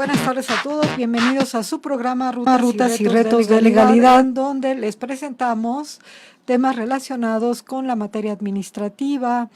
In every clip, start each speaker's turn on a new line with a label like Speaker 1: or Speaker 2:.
Speaker 1: Buenas tardes a todos, bienvenidos a su programa Rutas y Retos de Legalidad, donde les presentamos temas relacionados con la materia administrativa,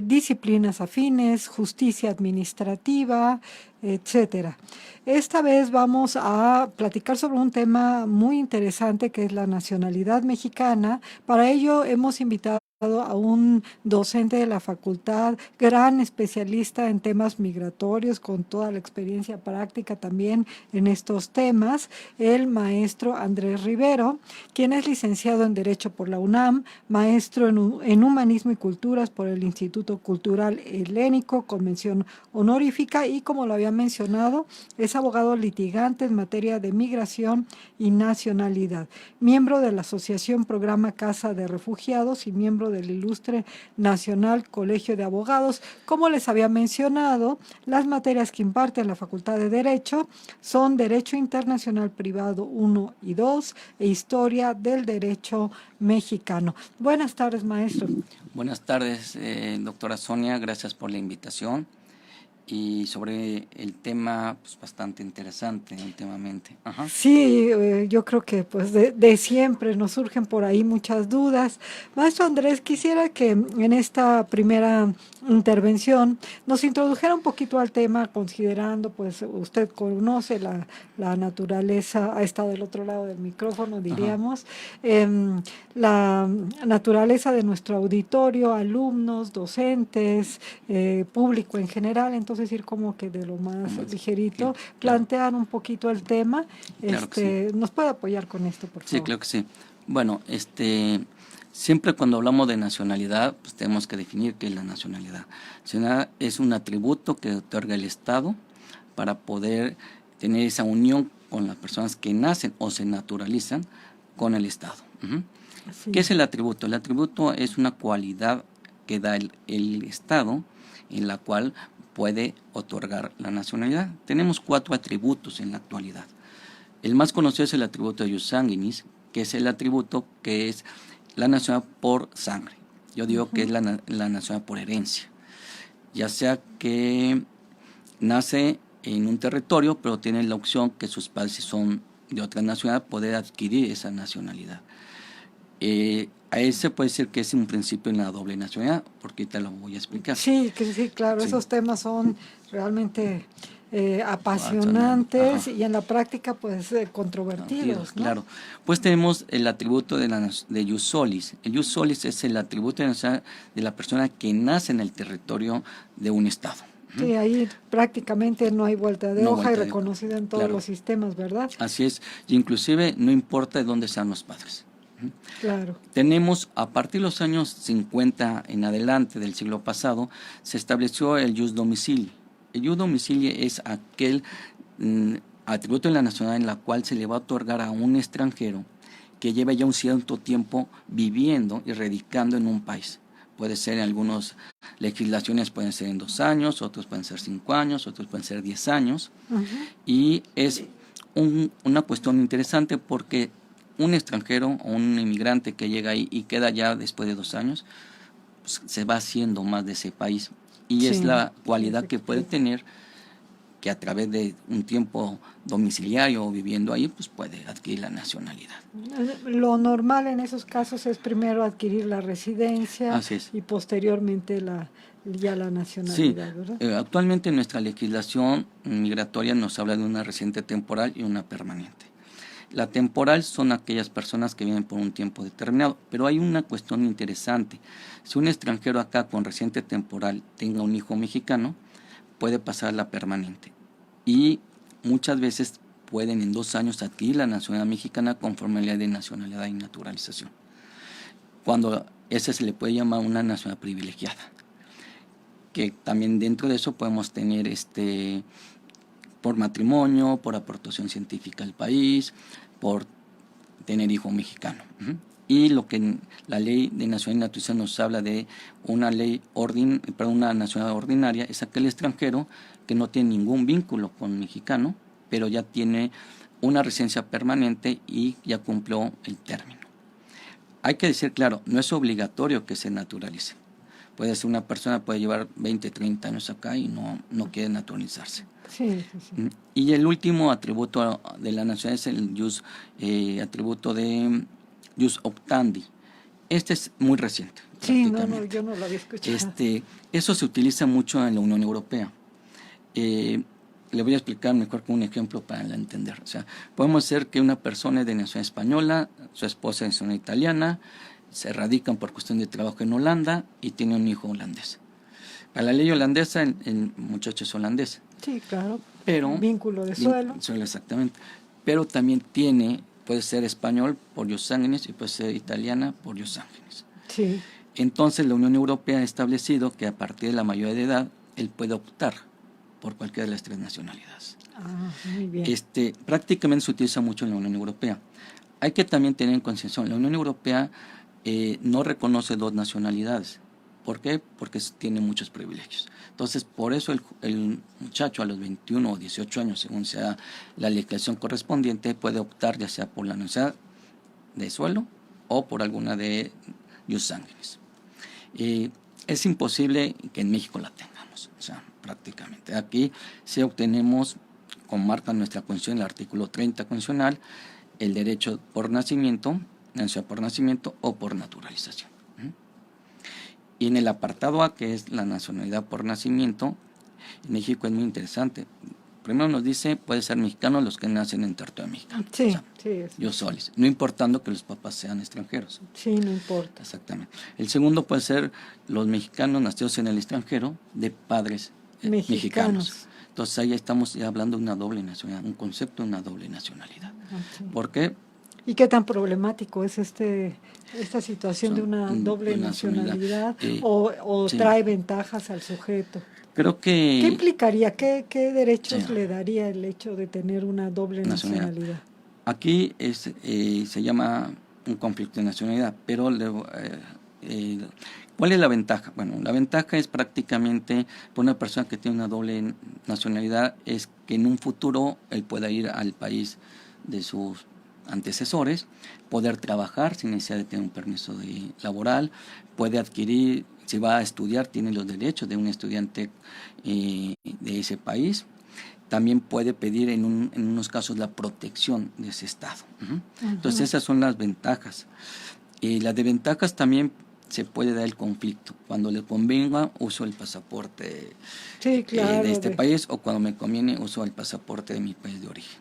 Speaker 1: disciplinas afines, justicia administrativa, etcétera. Esta vez vamos a platicar sobre un tema muy interesante que es la nacionalidad mexicana. Para ello hemos invitado a un docente de la facultad, gran especialista en temas migratorios, con toda la experiencia práctica también en estos temas, el maestro Andrés Rivero, quien es licenciado en Derecho por la UNAM, maestro en Humanismo y Culturas por el Instituto Cultural Helénico, con mención honorífica, y como lo había mencionado, es abogado litigante en materia de migración y nacionalidad, miembro de la Asociación Programa Casa de Refugiados y miembro del Ilustre Nacional Colegio de Abogados. Como les había mencionado, las materias que imparte en la Facultad de Derecho son Derecho Internacional Privado 1 y 2 e Historia del Derecho Mexicano. Buenas tardes, maestro.
Speaker 2: Buenas tardes, doctora Sonia, gracias por la invitación. Y sobre el tema, pues bastante interesante últimamente. Ajá.
Speaker 1: Sí, yo creo que pues de siempre nos surgen por ahí muchas dudas. Maestro Andrés, quisiera que en esta primera intervención nos introdujera un poquito al tema, considerando, pues usted conoce la naturaleza, ha estado del otro lado del micrófono, diríamos, la naturaleza de nuestro auditorio, alumnos, docentes, público en general, entonces ir como que de lo más ligerito, plantear un poquito el tema.
Speaker 2: Claro que sí.
Speaker 1: ¿Nos puede apoyar con esto, por favor?
Speaker 2: Sí, claro que sí. Bueno, siempre cuando hablamos de nacionalidad, pues tenemos que definir qué es la nacionalidad. Nacionalidad es un atributo que otorga el Estado para poder tener esa unión con las personas que nacen o se naturalizan con el Estado. ¿Qué es el atributo? El atributo es una cualidad que da el Estado en la cual puede otorgar la nacionalidad. Tenemos 4 atributos en la actualidad. El más conocido es el atributo de ius sanguinis, que es el atributo que es la nacionalidad por sangre. Yo digo que es la nacionalidad por herencia. Ya sea que nace en un territorio, pero tiene la opción que sus padres, si son de otra nacionalidad, poder adquirir esa nacionalidad. A ese puede decir que es un principio en la doble nacionalidad, porque te lo voy a explicar.
Speaker 1: Sí, claro, sí. Esos temas son realmente apasionantes y en la práctica pues controvertidos, ¿no?
Speaker 2: Claro, pues tenemos el atributo de ius solis. El ius solis es el atributo de la persona que nace en el territorio de un estado.
Speaker 1: Sí, ahí prácticamente no hay vuelta de hoja y reconocida en todos los sistemas, ¿verdad?
Speaker 2: Así es, y inclusive no importa de dónde sean los padres.
Speaker 1: Claro.
Speaker 2: Tenemos, a partir de los años 50 en adelante del siglo pasado, se estableció el ius domicilii. El ius domicilii es aquel atributo de la nacionalidad en la cual se le va a otorgar a un extranjero que lleva ya un cierto tiempo viviendo y radicando en un país. Puede ser en algunas legislaciones, pueden ser en 2 años, otros pueden ser 5 años, otros pueden ser 10 años. Y es una cuestión interesante porque un extranjero o un inmigrante que llega ahí y queda ya después de 2 años, pues se va haciendo más de ese país. Y es la cualidad que puede tener, que a través de un tiempo domiciliario o viviendo ahí, pues puede adquirir la nacionalidad.
Speaker 1: Lo normal en esos casos es primero adquirir la residencia y posteriormente ya la nacionalidad, ¿verdad?
Speaker 2: Actualmente nuestra legislación migratoria nos habla de una residente temporal y una permanente. La temporal son aquellas personas que viven por un tiempo determinado, pero hay una cuestión interesante. Si un extranjero acá con residente temporal tenga un hijo mexicano, puede pasar a la permanente. Y muchas veces pueden en 2 años adquirir la nacionalidad mexicana conforme a la ley de nacionalidad y naturalización. Cuando ese se le puede llamar una nacionalidad privilegiada. Que también dentro de eso podemos tener por matrimonio, por aportación científica al país, por tener hijo mexicano. Y lo que la ley de nacionalidad y naturalización nos habla de una nacionalidad ordinaria es aquel extranjero que no tiene ningún vínculo con mexicano, pero ya tiene una residencia permanente y ya cumplió el término. Hay que decir claro, no es obligatorio que se naturalice, Puede ser una persona, puede llevar 20, 30 años acá y no quiere naturalizarse.
Speaker 1: Sí, sí, sí.
Speaker 2: Y el último atributo de la nacionalidad es el atributo de jus optandi. Este es muy reciente.
Speaker 1: Sí, no, yo no lo había escuchado.
Speaker 2: Eso se utiliza mucho en la Unión Europea. Le voy a explicar mejor con un ejemplo para entender. O sea, podemos ser que una persona es de nacionalidad española, su esposa es de nacionalidad italiana, se radican por cuestión de trabajo en Holanda y tiene un hijo holandés. Para la ley holandesa, el muchacho es holandés.
Speaker 1: Sí, claro.
Speaker 2: Pero,
Speaker 1: vínculo de suelo.
Speaker 2: Exactamente. Pero también puede ser español por jus sanguinis y puede ser italiana por jus sanguinis.
Speaker 1: Sí.
Speaker 2: Entonces la Unión Europea ha establecido que a partir de la mayoría de edad él puede optar por cualquiera de las tres nacionalidades.
Speaker 1: Muy bien.
Speaker 2: Prácticamente se utiliza mucho en la Unión Europea. Hay que también tener en consideración, la Unión Europea no reconoce dos nacionalidades. ¿Por qué? Porque tiene muchos privilegios. Entonces, por eso el muchacho a los 21 o 18 años, según sea la legislación correspondiente, puede optar ya sea por la nacionalidad de suelo o por alguna de jus sanguinis. Es imposible que en México la tengamos, o sea, prácticamente. Aquí sí obtenemos, como marca nuestra Constitución, el artículo 30 constitucional, el derecho por nacimiento, nacionalidad por nacimiento o por naturalización. Y en el apartado A, que es la nacionalidad por nacimiento, en México es muy interesante. Primero nos dice, puede ser mexicano los que nacen en territorio mexicano.
Speaker 1: Sí,
Speaker 2: o sea,
Speaker 1: sí.
Speaker 2: Yo solis, no importando que los papás sean extranjeros.
Speaker 1: Sí, no importa.
Speaker 2: Exactamente. El segundo puede ser los mexicanos nacidos en el extranjero de padres mexicanos. Entonces ahí estamos ya hablando de una doble nacionalidad, un concepto de una doble nacionalidad.
Speaker 1: Sí.
Speaker 2: ¿Por qué?
Speaker 1: ¿Y qué tan problemático es esta situación de una doble nacionalidad o
Speaker 2: sí.
Speaker 1: trae ventajas al sujeto?
Speaker 2: Creo que...
Speaker 1: ¿Qué implicaría? ¿Qué derechos le daría el hecho de tener una doble nacionalidad?
Speaker 2: Aquí se llama un conflicto de nacionalidad, pero ¿cuál es la ventaja? Bueno, la ventaja es prácticamente para una persona que tiene una doble nacionalidad es que en un futuro él pueda ir al país de sus antecesores, poder trabajar sin necesidad de tener un permiso laboral, puede adquirir, si va a estudiar, tiene los derechos de un estudiante de ese país. También puede pedir en unos casos la protección de ese estado. Entonces esas son las ventajas. Las desventajas también se puede dar el conflicto. Cuando le convenga, uso el pasaporte de este país, o cuando me conviene, uso el pasaporte de mi país de origen.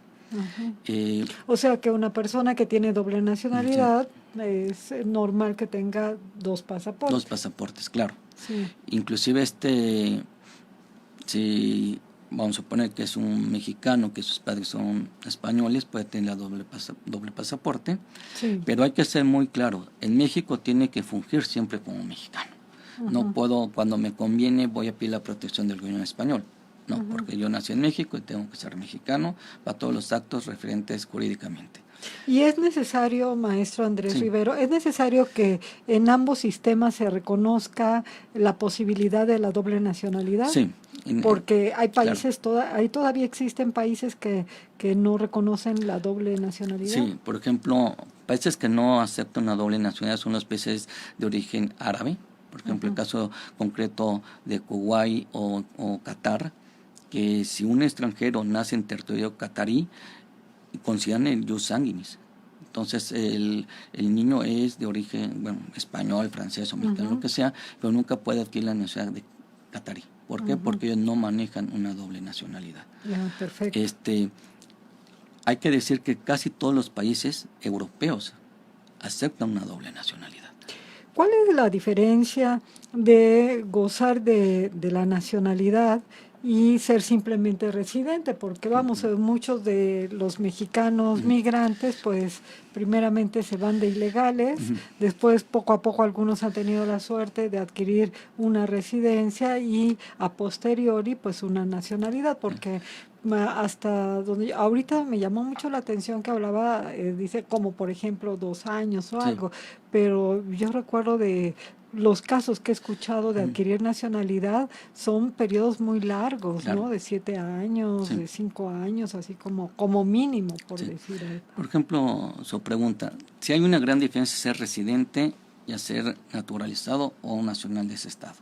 Speaker 1: O sea que una persona que tiene doble nacionalidad es normal que tenga dos pasaportes.
Speaker 2: Dos pasaportes, claro.
Speaker 1: Sí.
Speaker 2: Inclusive si vamos a suponer que es un mexicano, que sus padres son españoles, puede tener doble pasaporte,
Speaker 1: sí.
Speaker 2: Pero hay que ser muy claro, en México tiene que fungir siempre como mexicano. No puedo, cuando me conviene, voy a pedir la protección del gobierno español. No, porque yo nací en México y tengo que ser mexicano para todos los actos referentes jurídicamente.
Speaker 1: Y es necesario, maestro Andrés Rivero, es necesario que en ambos sistemas se reconozca la posibilidad de la doble nacionalidad.
Speaker 2: Sí.
Speaker 1: Porque hay países, todavía existen países que no reconocen la doble nacionalidad.
Speaker 2: Sí, por ejemplo, países que no aceptan una doble nacionalidad son los países de origen árabe. Por ejemplo, el caso concreto de Kuwait o Qatar, que si un extranjero nace en territorio catarí, consideran el jus sanguinis. Entonces el niño es de origen español, francés o mexicano, lo que sea, pero nunca puede adquirir la nacionalidad de catarí. ¿Por qué? Porque ellos no manejan una doble nacionalidad.
Speaker 1: Perfecto.
Speaker 2: Hay que decir que casi todos los países europeos aceptan una doble nacionalidad.
Speaker 1: ¿Cuál es la diferencia de gozar de la nacionalidad y ser simplemente residente? Porque muchos de los mexicanos migrantes, pues primeramente se van de ilegales, después poco a poco algunos han tenido la suerte de adquirir una residencia y a posteriori pues una nacionalidad, porque hasta donde ahorita me llamó mucho la atención que hablaba, dice como por ejemplo 2 años o algo, pero yo recuerdo de los casos que he escuchado de adquirir nacionalidad son periodos muy largos,
Speaker 2: claro.
Speaker 1: ¿no? De 7 años, de 5 años, así como mínimo, por decir algo.
Speaker 2: Por ejemplo, su pregunta, si hay una gran diferencia ser residente y a ser naturalizado o nacional de ese estado.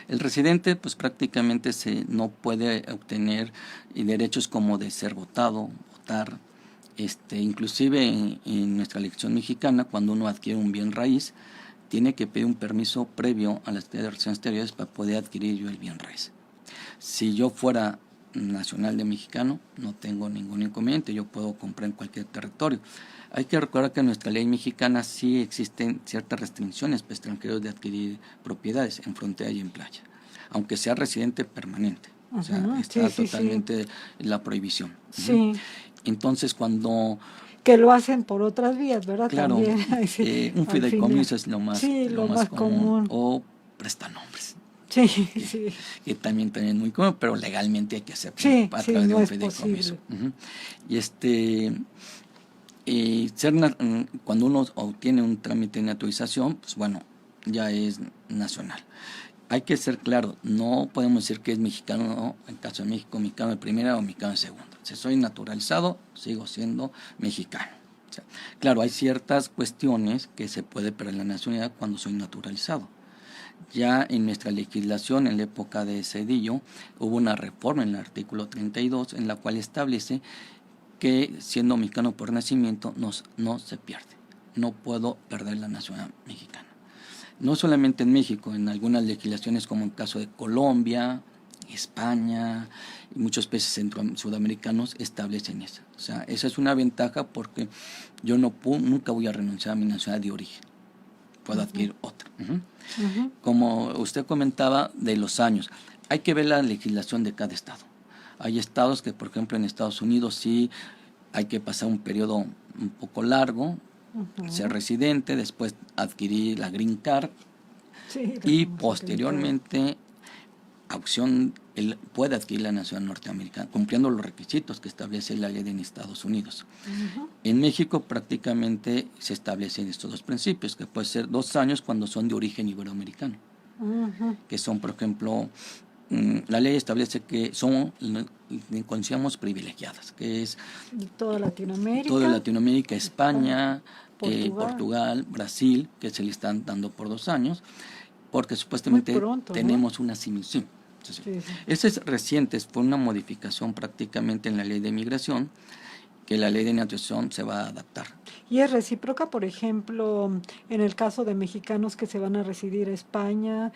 Speaker 2: El residente pues prácticamente no puede obtener derechos como de ser votado, votar, inclusive en nuestra legislación mexicana, cuando uno adquiere un bien raíz, tiene que pedir un permiso previo a la Secretaría de Relaciones Exteriores para poder adquirir yo el bien raíz. Si yo fuera nacional de mexicano, no tengo ningún inconveniente, yo puedo comprar en cualquier territorio. Hay que recordar que en nuestra ley mexicana sí existen ciertas restricciones para extranjeros de adquirir propiedades en frontera y en playa, aunque sea residente permanente. O sea, está totalmente la prohibición.
Speaker 1: Sí.
Speaker 2: Entonces, cuando...
Speaker 1: Que lo hacen por otras vías, ¿verdad?
Speaker 2: Claro,
Speaker 1: también,
Speaker 2: un fideicomiso es lo más común. O prestanombres.
Speaker 1: Sí,
Speaker 2: que también es muy común, pero legalmente hay que hacerlo a través de un fideicomiso. Cuando uno obtiene un trámite de naturalización, pues bueno, ya es nacional. Hay que ser claro, no podemos decir que es mexicano, ¿no? En caso de México, mexicano de primera o mexicano de segunda. Si soy naturalizado, sigo siendo mexicano. O sea, claro, hay ciertas cuestiones que se puede perder la nacionalidad cuando soy naturalizado. Ya en nuestra legislación, en la época de Zedillo, hubo una reforma en el artículo 32, en la cual establece que siendo mexicano por nacimiento no se pierde. No puedo perder la nacionalidad mexicana. No solamente en México, en algunas legislaciones como en el caso de Colombia, España y muchos países sudamericanos establecen eso. O sea, esa es una ventaja porque yo nunca voy a renunciar a mi nacionalidad de origen. Puedo adquirir otra. Como usted comentaba de los años, hay que ver la legislación de cada estado. Hay estados que, por ejemplo, en Estados Unidos sí hay que pasar un periodo un poco largo, ser residente, después adquirir la Green Card y posteriormente él puede adquirir la nacionalidad norteamericana, cumpliendo los requisitos que establece la ley en Estados Unidos. En México prácticamente se establecen estos dos principios, que puede ser 2 años cuando son de origen iberoamericano, que son, por ejemplo, la ley establece que son consideramos privilegiadas, que es
Speaker 1: toda Latinoamérica,
Speaker 2: España, Portugal, Brasil, que se le están dando por 2 años, porque supuestamente tenemos una similitud. Ese es reciente, fue una modificación prácticamente en la ley de migración, que la ley de naturalización se va a adaptar.
Speaker 1: ¿Y es recíproca, por ejemplo, en el caso de mexicanos que se van a residir a España,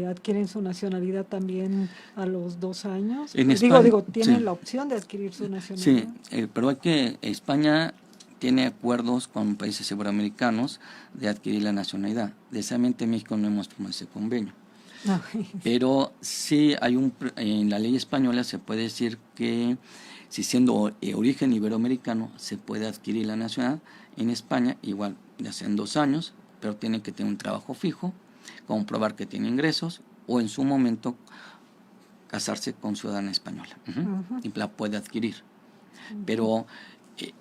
Speaker 1: adquieren su nacionalidad también a los 2 años? Tienen la opción de adquirir su nacionalidad.
Speaker 2: Sí, pero España tiene acuerdos con países iberoamericanos de adquirir la nacionalidad. Desgraciadamente en México no hemos firmado ese convenio. Pero sí en la ley española se puede decir que si siendo origen iberoamericano se puede adquirir la nacionalidad. En España igual ya sean 2 años, pero tienen que tener un trabajo fijo, comprobar que tiene ingresos o en su momento casarse con ciudadana española y la puede adquirir. Pero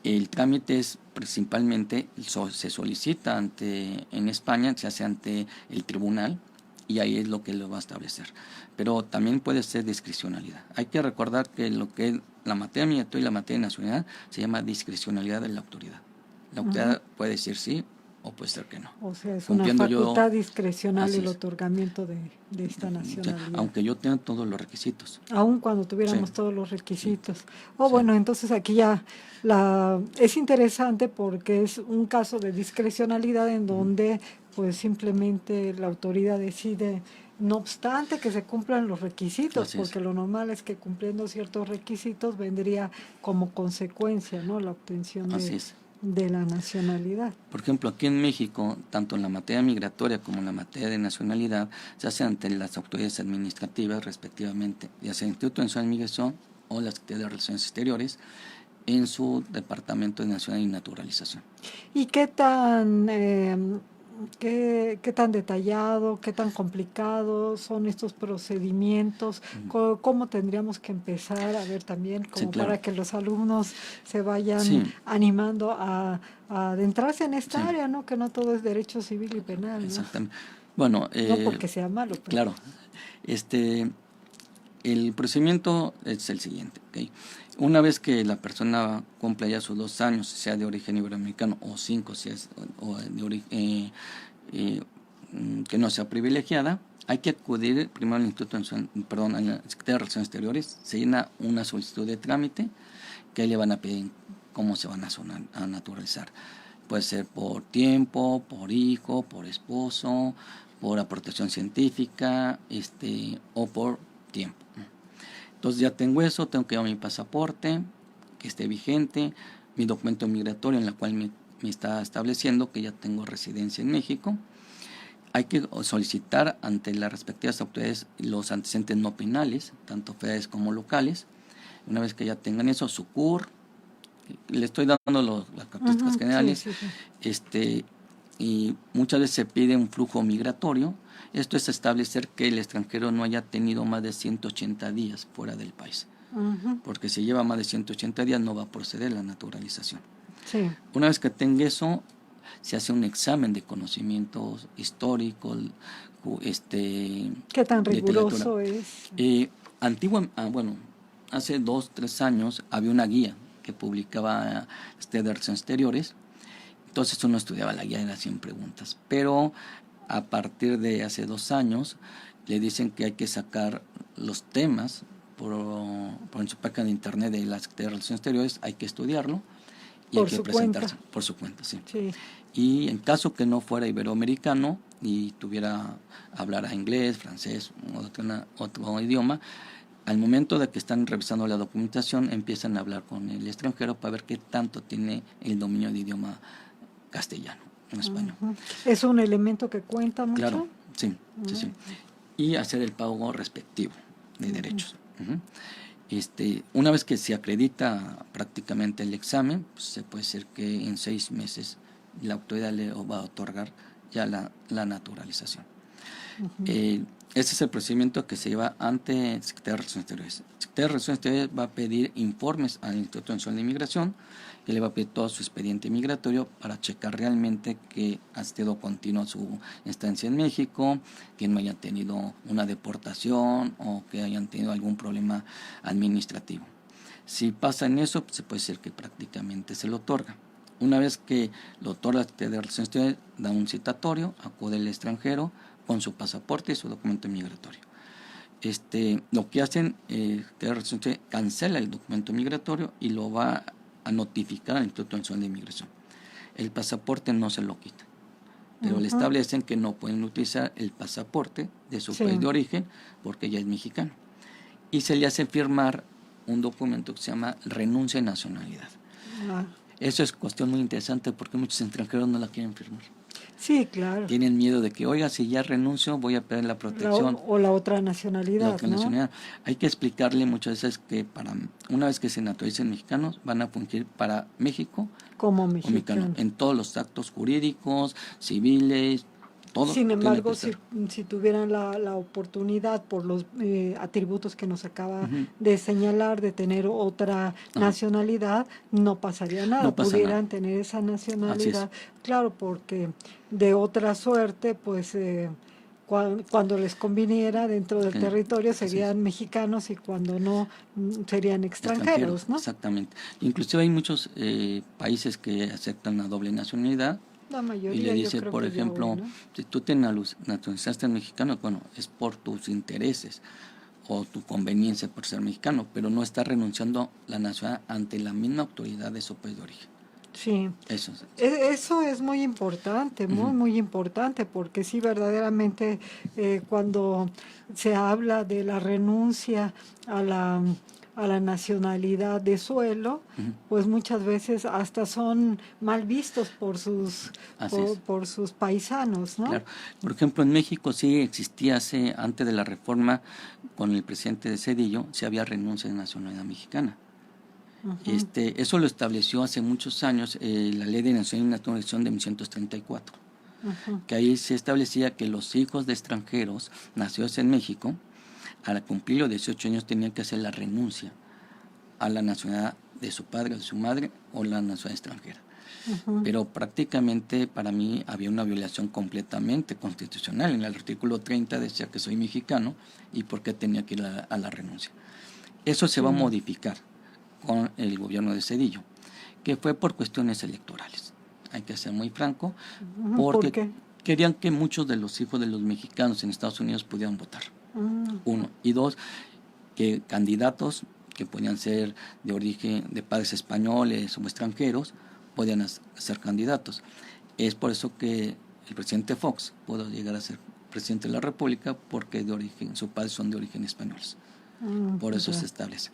Speaker 2: el trámite es principalmente, se solicita en España, se hace ante el tribunal, y ahí es lo que lo va a establecer. Pero también puede ser discrecionalidad. Hay que recordar que lo que es la materia migratoria y la materia de nacionalidad se llama discrecionalidad de la autoridad. La autoridad puede decir sí o puede ser que no.
Speaker 1: O sea, es una facultad discrecional el otorgamiento de esta nacionalidad.
Speaker 2: Aunque yo tenga todos los requisitos.
Speaker 1: Aún cuando tuviéramos todos los requisitos. Bueno, entonces aquí ya es interesante porque es un caso de discrecionalidad en donde pues simplemente la autoridad decide, no obstante que se cumplan los requisitos, porque lo normal es que cumpliendo ciertos requisitos vendría como consecuencia, ¿no?, la obtención de la nacionalidad.
Speaker 2: Por ejemplo, aquí en México, tanto en la materia migratoria como en la materia de nacionalidad, se hace ante las autoridades administrativas respectivamente, ya sea el Instituto Nacional de Migración o la Secretaría de Relaciones Exteriores, en su Departamento de Nacionalidad y Naturalización.
Speaker 1: ¿Y qué tan detallado, qué tan complicado son estos procedimientos? ¿Cómo tendríamos que empezar a ver también, como para que los alumnos se vayan animando a adentrarse en esta área, ¿no? Que no todo es derecho civil y penal, ¿no?
Speaker 2: Exactamente. Bueno,
Speaker 1: no porque sea malo.
Speaker 2: Claro. el procedimiento es el siguiente, ¿okay? Una vez que la persona cumpla ya sus 2 años, sea de origen iberoamericano o 5, si es o de origen, que no sea privilegiada, hay que acudir primero al Instituto, perdón, a la Secretaría de Relaciones Exteriores, se llena una solicitud de trámite que ahí le van a pedir cómo se van a naturalizar. Puede ser por tiempo, por hijo, por esposo, por aportación científica, o por tiempo. Entonces ya tengo eso, tengo que llevar mi pasaporte, que esté vigente, mi documento migratorio en el cual me está estableciendo que ya tengo residencia en México. Hay que solicitar ante las respectivas autoridades los antecedentes no penales, tanto federales como locales. Una vez que ya tengan eso, su CUR, le estoy dando las características generales, sí. Y muchas veces se pide un flujo migratorio. Esto es establecer que el extranjero no haya tenido más de 180 días fuera del país, porque si lleva más de 180 días no va a proceder la naturalización.
Speaker 1: Sí.
Speaker 2: Una vez que tenga eso, se hace un examen de conocimientos históricos,
Speaker 1: ¿Qué tan riguroso es?
Speaker 2: Bueno, hace 2-3 años había una guía que publicaba de Relaciones Exteriores. Entonces uno estudiaba la guía de las 100 preguntas, pero a partir de hace 2 años le dicen que hay que sacar los temas por su página de internet de la Secretaría de Relaciones Exteriores, hay que estudiarlo y hay que presentarse por su cuenta, sí. Y en caso que no fuera iberoamericano y tuviera hablar inglés, francés o otro idioma, al momento de que están revisando la documentación empiezan a hablar con el extranjero para ver qué tanto tiene el dominio de idioma castellano, en español.
Speaker 1: ¿Es un elemento que cuenta mucho?
Speaker 2: Claro, sí. Y hacer el pago respectivo de derechos. Una vez que se acredita prácticamente el examen, pues se puede decir que en 6 meses la autoridad le va a otorgar ya la naturalización. Ese es el procedimiento que se lleva ante el Secretaría de Relaciones Exteriores. El Secretaría de Relaciones Exteriores va a pedir informes al Instituto Nacional de Inmigración y le va a pedir todo su expediente migratorio para checar realmente que ha sido continua su estancia en México, que no haya tenido una deportación o que hayan tenido algún problema administrativo. Si pasa en eso, pues se puede decir que prácticamente se lo otorga. Una vez que lo otorga la Secretaría de Relaciones Exteriores, da un citatorio, acude el extranjero con su pasaporte y su documento migratorio. Lo que hacen, cancela el documento migratorio y lo va a notificar al Instituto Nacional de Inmigración. El pasaporte no se lo quita, pero le establecen que no pueden utilizar el pasaporte de su país de origen porque ya es mexicano. Y se le hace firmar un documento que se llama renuncia de nacionalidad. Eso es cuestión muy interesante porque muchos extranjeros no la quieren firmar.
Speaker 1: Sí, claro.
Speaker 2: Tienen miedo de que, oiga, si ya renuncio voy a perder la protección.
Speaker 1: O la otra nacionalidad,
Speaker 2: la otra nacionalidad. Hay que explicarle muchas veces que una vez que se naturalicen mexicanos, van a fungir para México
Speaker 1: como mexicano
Speaker 2: en todos los actos jurídicos, civiles, todo.
Speaker 1: Sin embargo, si tuvieran la oportunidad por los atributos que nos acaba de señalar de tener otra nacionalidad, no pasaría nada. No pudieran tener esa nacionalidad. Claro, porque de otra suerte, pues cuando les conviniera dentro del territorio serían mexicanos y cuando no serían extranjeros, ¿no?
Speaker 2: Exactamente. Inclusive hay muchos países que aceptan la doble nacionalidad.
Speaker 1: La mayoría,
Speaker 2: y le dice,
Speaker 1: yo creo
Speaker 2: por
Speaker 1: que
Speaker 2: ejemplo,
Speaker 1: ¿no?
Speaker 2: Si tú te naturalizaste mexicano, bueno, es por tus intereses o tu conveniencia por ser mexicano, pero no estás renunciando la nacionalidad ante la misma autoridad de su país de origen.
Speaker 1: Sí, eso es muy importante, muy importante, porque sí, verdaderamente cuando se habla de la renuncia a la nacionalidad de suelo, pues muchas veces hasta son mal vistos por sus paisanos, ¿no? Claro.
Speaker 2: Por ejemplo, en México sí existía antes de la reforma con el presidente de Zedillo, sí había renuncia de nacionalidad mexicana. Eso lo estableció hace muchos años la Ley de Nación y Naturalización de 1934, que ahí se establecía que los hijos de extranjeros nacidos en México, al cumplir los 18 años, tenían que hacer la renuncia a la nacionalidad de su padre o de su madre o la nacionalidad extranjera. Pero prácticamente para mí había una violación completamente constitucional. En el artículo 30 decía que soy mexicano y por qué tenía que ir a la renuncia. Eso se va a modificar con el gobierno de Zedillo, que fue por cuestiones electorales. Hay que ser muy franco, porque
Speaker 1: ¿Por qué?
Speaker 2: querían que muchos de los hijos de los mexicanos en Estados Unidos pudieran votar. Uno. Y dos, que candidatos que podían ser de origen de padres españoles o extranjeros podían ser candidatos. Es por eso que el presidente Fox pudo llegar a ser presidente de la República, porque sus padres son de origen españoles. Por eso se establece.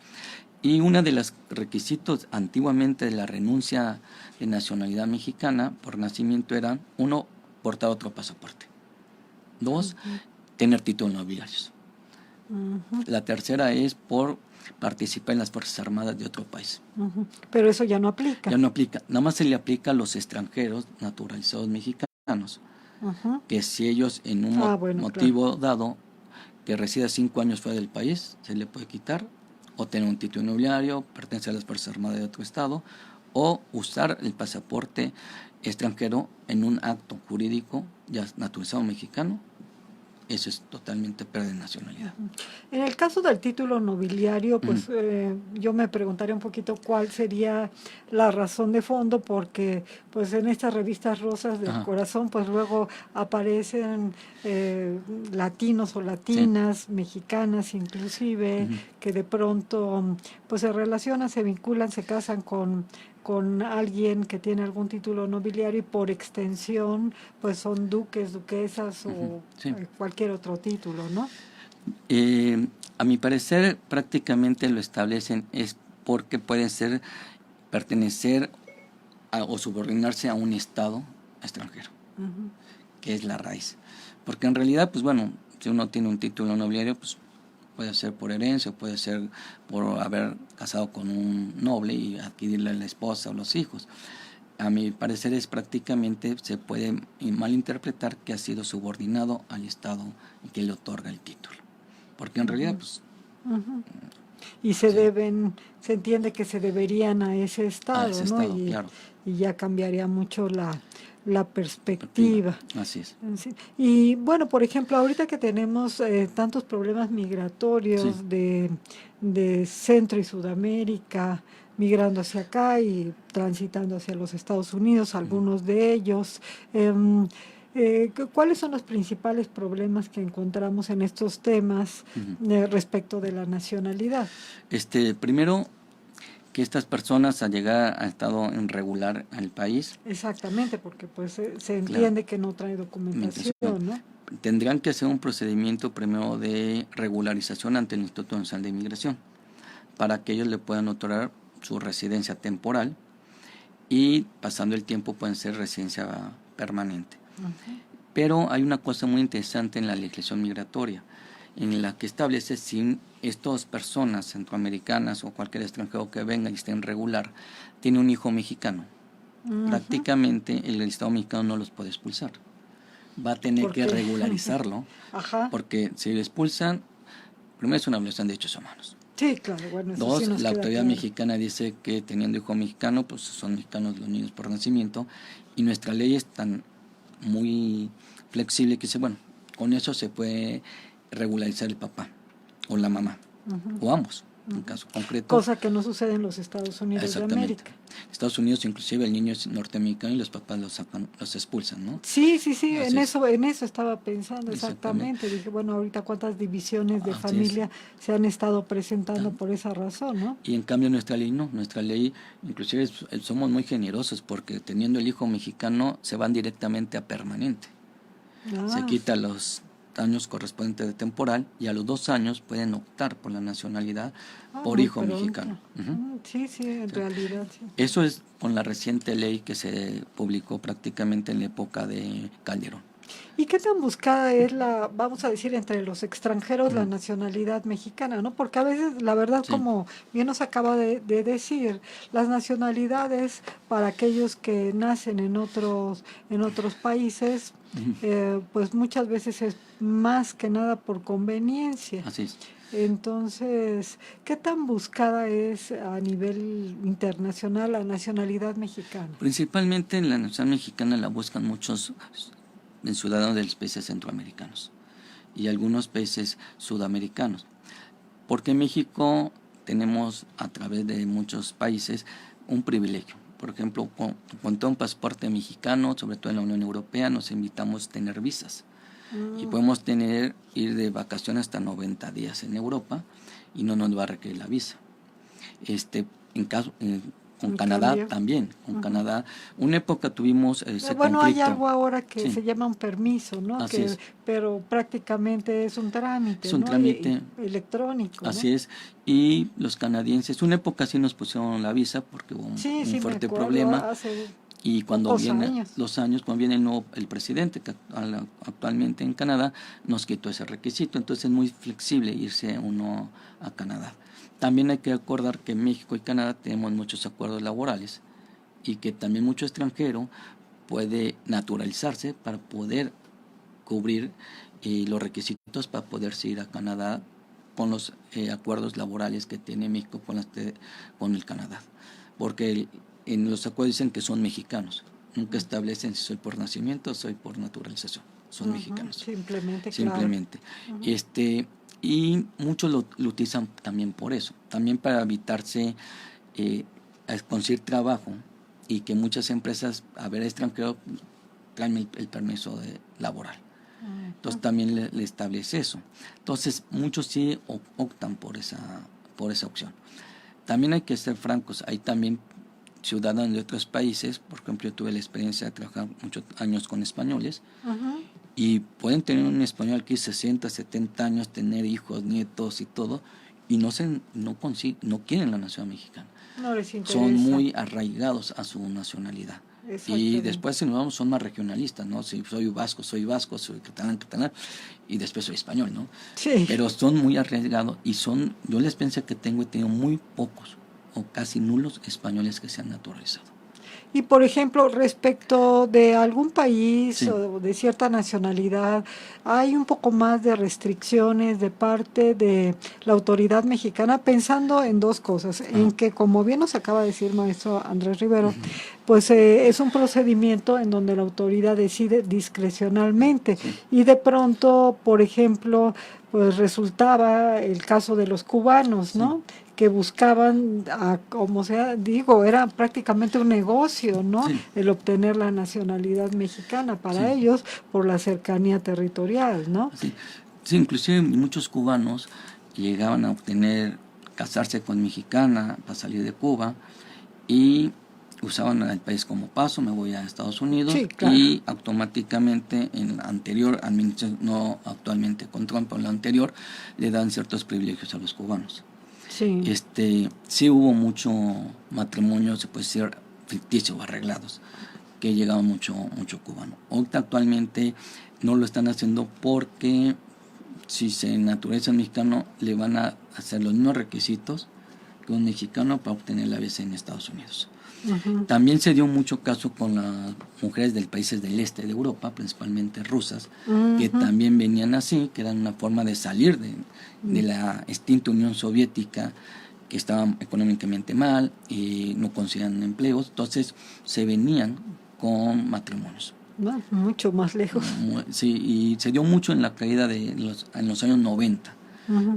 Speaker 2: Y uno de los requisitos antiguamente de la renuncia de nacionalidad mexicana por nacimiento era, uno, portar otro pasaporte. Dos, tener títulos nobiliarios. La tercera es por participar en las Fuerzas Armadas de otro país.
Speaker 1: Pero eso ya no aplica.
Speaker 2: Ya no aplica. Nada más se le aplica a los extranjeros naturalizados mexicanos, que si ellos en un motivo dado que resida 5 años fuera del país, se le puede quitar, o tener un título nobiliario, pertenecer a las Fuerzas Armadas de otro estado, o usar el pasaporte extranjero en un acto jurídico ya naturalizado mexicano. Eso es totalmente pérdida de nacionalidad.
Speaker 1: En el caso del título nobiliario, pues yo me preguntaría un poquito cuál sería la razón de fondo, porque pues en estas revistas rosas del corazón, pues luego aparecen latinos o latinas, mexicanas inclusive, que de pronto pues se relacionan, se vinculan, se casan con alguien que tiene algún título nobiliario y por extensión pues son duques, duquesas o cualquier otro título, ¿no?
Speaker 2: A mi parecer prácticamente lo establecen es porque pueden ser pertenecer o subordinarse a un estado extranjero, que es la raíz. Porque en realidad, pues bueno, si uno tiene un título nobiliario, pues puede ser por herencia, puede ser por haber casado con un noble y adquirirle a la esposa o los hijos. A mi parecer es prácticamente, se puede malinterpretar que ha sido subordinado al Estado que le otorga el título. Porque en realidad, pues...
Speaker 1: Y se entiende que se deberían a ese Estado, ¿no?
Speaker 2: Estado, claro.
Speaker 1: Y ya cambiaría mucho la perspectiva.
Speaker 2: Así es.
Speaker 1: Y bueno, por ejemplo, ahorita que tenemos tantos problemas migratorios de Centro y Sudamérica, migrando hacia acá y transitando hacia los Estados Unidos, algunos de ellos, ¿cuáles son los principales problemas que encontramos en estos temas respecto de la nacionalidad?
Speaker 2: Primero, que estas personas al llegar a estado irregular al país...
Speaker 1: Exactamente, porque pues se entiende que no trae documentación, ¿no?
Speaker 2: Tendrán que hacer un procedimiento primero de regularización ante el Instituto Nacional de Inmigración para que ellos le puedan otorgar su residencia temporal y pasando el tiempo pueden ser residencia permanente. Pero hay una cosa muy interesante en la legislación migratoria, en la que establece si estas personas centroamericanas o cualquier extranjero que venga y esté en regular tiene un hijo mexicano, prácticamente el Estado mexicano no los puede expulsar. Va a tener que regularizarlo, porque si lo expulsan, primero es una violación de derechos humanos.
Speaker 1: Sí, claro. Bueno, eso
Speaker 2: Dos,
Speaker 1: sí nos
Speaker 2: la
Speaker 1: queda
Speaker 2: autoridad
Speaker 1: claro.
Speaker 2: mexicana dice que teniendo hijo mexicano, pues son mexicanos los niños por nacimiento, y nuestra ley es tan muy flexible que dice, bueno, con eso se puede regularizar el papá o la mamá, o ambos, en caso concreto.
Speaker 1: Cosa que no sucede en los Estados Unidos de América.
Speaker 2: En Estados Unidos inclusive el niño es norteamericano y los papás los expulsan, ¿no?
Speaker 1: Sí, en eso estaba pensando exactamente. Dije, bueno, ahorita cuántas divisiones de familia se han estado presentando por esa razón, ¿no?
Speaker 2: Y en cambio nuestra ley no, nuestra ley inclusive somos muy generosos porque teniendo el hijo mexicano se van directamente a permanente. Se quita los años correspondientes de temporal y a los 2 años pueden optar por la nacionalidad por hijo mexicano.
Speaker 1: Sí, en realidad. Sí.
Speaker 2: Eso es con la reciente ley que se publicó prácticamente en la época de Calderón.
Speaker 1: ¿Y qué tan buscada es vamos a decir, entre los extranjeros la nacionalidad mexicana, ¿no? Porque a veces, la verdad, como bien nos acaba de decir, las nacionalidades para aquellos que nacen en otros países, pues muchas veces es más que nada por conveniencia.
Speaker 2: Así es.
Speaker 1: Entonces, ¿qué tan buscada es a nivel internacional la nacionalidad mexicana?
Speaker 2: Principalmente en la nación mexicana la buscan muchos ciudadanos de los países centroamericanos y algunos países sudamericanos. Porque en México tenemos a través de muchos países un privilegio. Por ejemplo, con todo un pasaporte mexicano, sobre todo en la Unión Europea, nos invitamos a tener visas. Y podemos ir de vacaciones hasta 90 días en Europa y no nos va a requerir la visa. Con Canadá
Speaker 1: cambio,
Speaker 2: también, con Canadá. Una época tuvimos ese
Speaker 1: bueno,
Speaker 2: conflicto.
Speaker 1: hay algo ahora que
Speaker 2: Sí,
Speaker 1: se llama un permiso, ¿no?
Speaker 2: así es.
Speaker 1: Pero prácticamente es un trámite,
Speaker 2: Es un
Speaker 1: ¿no?
Speaker 2: trámite.
Speaker 1: Electrónico, ¿no?
Speaker 2: Así es. Y los canadienses, una época sí nos pusieron la visa porque hubo
Speaker 1: Sí,
Speaker 2: un
Speaker 1: me
Speaker 2: fuerte
Speaker 1: acuerdo,
Speaker 2: problema.
Speaker 1: hace
Speaker 2: Y cuando
Speaker 1: pocos
Speaker 2: viene
Speaker 1: años.
Speaker 2: cuando viene el presidente que actualmente en Canadá, nos quitó ese requisito. Entonces es muy flexible irse uno a Canadá. También hay que acordar que México y Canadá tenemos muchos acuerdos laborales y que también mucho extranjero puede naturalizarse para poder cubrir los requisitos para poderse ir a Canadá con los acuerdos laborales que tiene México con el Canadá. Porque en los acuerdos dicen que son mexicanos. Nunca establecen si soy por nacimiento o soy por naturalización. Son mexicanos.
Speaker 1: Simplemente,
Speaker 2: Simplemente.
Speaker 1: Claro.
Speaker 2: Y muchos lo utilizan también por eso. También para evitarse conseguir trabajo y que muchas empresas, a ver, extranjero, traen el permiso laboral. Entonces también le establece eso. Entonces muchos sí optan por esa opción. También hay que ser francos, hay también ciudadanos de otros países, por ejemplo yo tuve la experiencia de trabajar muchos años con españoles y pueden tener un español aquí 60, 70 años, tener hijos, nietos y todo, y no quieren la nacionalidad mexicana.
Speaker 1: No les interesa.
Speaker 2: Son muy arraigados a su nacionalidad. Y después si nos vamos son más regionalistas, ¿no? Si soy vasco, soy catalán, y después soy español, ¿no?
Speaker 1: Sí.
Speaker 2: Pero son muy arraigados y yo les pensé que he tenido muy pocos o casi nulos españoles que se han naturalizado.
Speaker 1: Y por ejemplo, respecto de algún país
Speaker 2: Sí.
Speaker 1: o de cierta nacionalidad, hay un poco más de restricciones de parte de la autoridad mexicana, pensando en dos cosas, en que, como bien nos acaba de decir maestro Andrés Rivero, pues es un procedimiento en donde la autoridad decide discrecionalmente y de pronto, por ejemplo, pues resultaba el caso de los cubanos, ¿no? Que buscaban, como sea, era prácticamente un negocio, ¿no? El obtener la nacionalidad mexicana para ellos por la cercanía territorial, ¿no?
Speaker 2: Sí, inclusive muchos cubanos llegaban a casarse con mexicana para salir de Cuba y usaban el país como paso, me voy a Estados Unidos, claro. Y automáticamente en la anterior administración, no actualmente con Trump, pero en la anterior, le dan ciertos privilegios a los cubanos.
Speaker 1: Sí.
Speaker 2: Sí hubo mucho matrimonio, se puede decir, ficticio o arreglados, que llegaba mucho cubano. Ahorita actualmente no lo están haciendo porque si se naturaliza el mexicano, le van a hacer los mismos requisitos que un mexicano para obtener la visa en Estados Unidos. También se dio mucho caso con las mujeres de países del este de Europa, principalmente rusas, que también venían así, que eran una forma de salir de la extinta Unión Soviética, que estaba económicamente mal y no conseguían empleos, entonces se venían con matrimonios.
Speaker 1: Mucho más lejos.
Speaker 2: Sí, y se dio mucho en la caída en los años 90.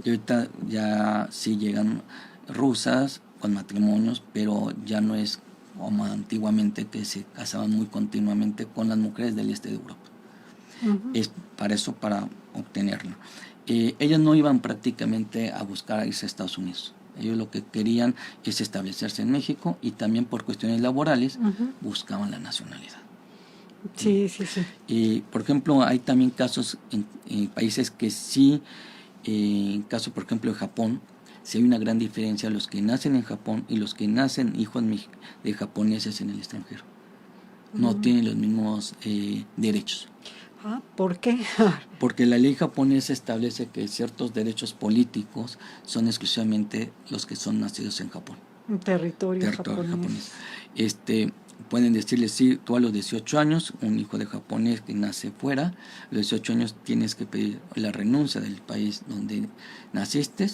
Speaker 2: Y ahorita ya sí llegan rusas con matrimonios, pero ya no es como antiguamente que se casaban muy continuamente con las mujeres del este de Europa. Es para obtenerla. Ellas no iban prácticamente a buscar irse a Estados Unidos. Ellos lo que querían es establecerse en México y también por cuestiones laborales buscaban la nacionalidad.
Speaker 1: Sí.
Speaker 2: Por ejemplo, hay también casos en países que sí, en caso por ejemplo de Japón, sí hay una gran diferencia los que nacen en Japón y los que nacen hijos de japoneses en el extranjero. No tienen los mismos derechos.
Speaker 1: ¿Por qué?
Speaker 2: Porque la ley japonesa establece que ciertos derechos políticos son exclusivamente los que son nacidos en Japón.
Speaker 1: Territorio japonés.
Speaker 2: pueden decirle, sí, tú a los 18 años, un hijo de japonés que nace fuera, a los 18 años tienes que pedir la renuncia del país donde naciste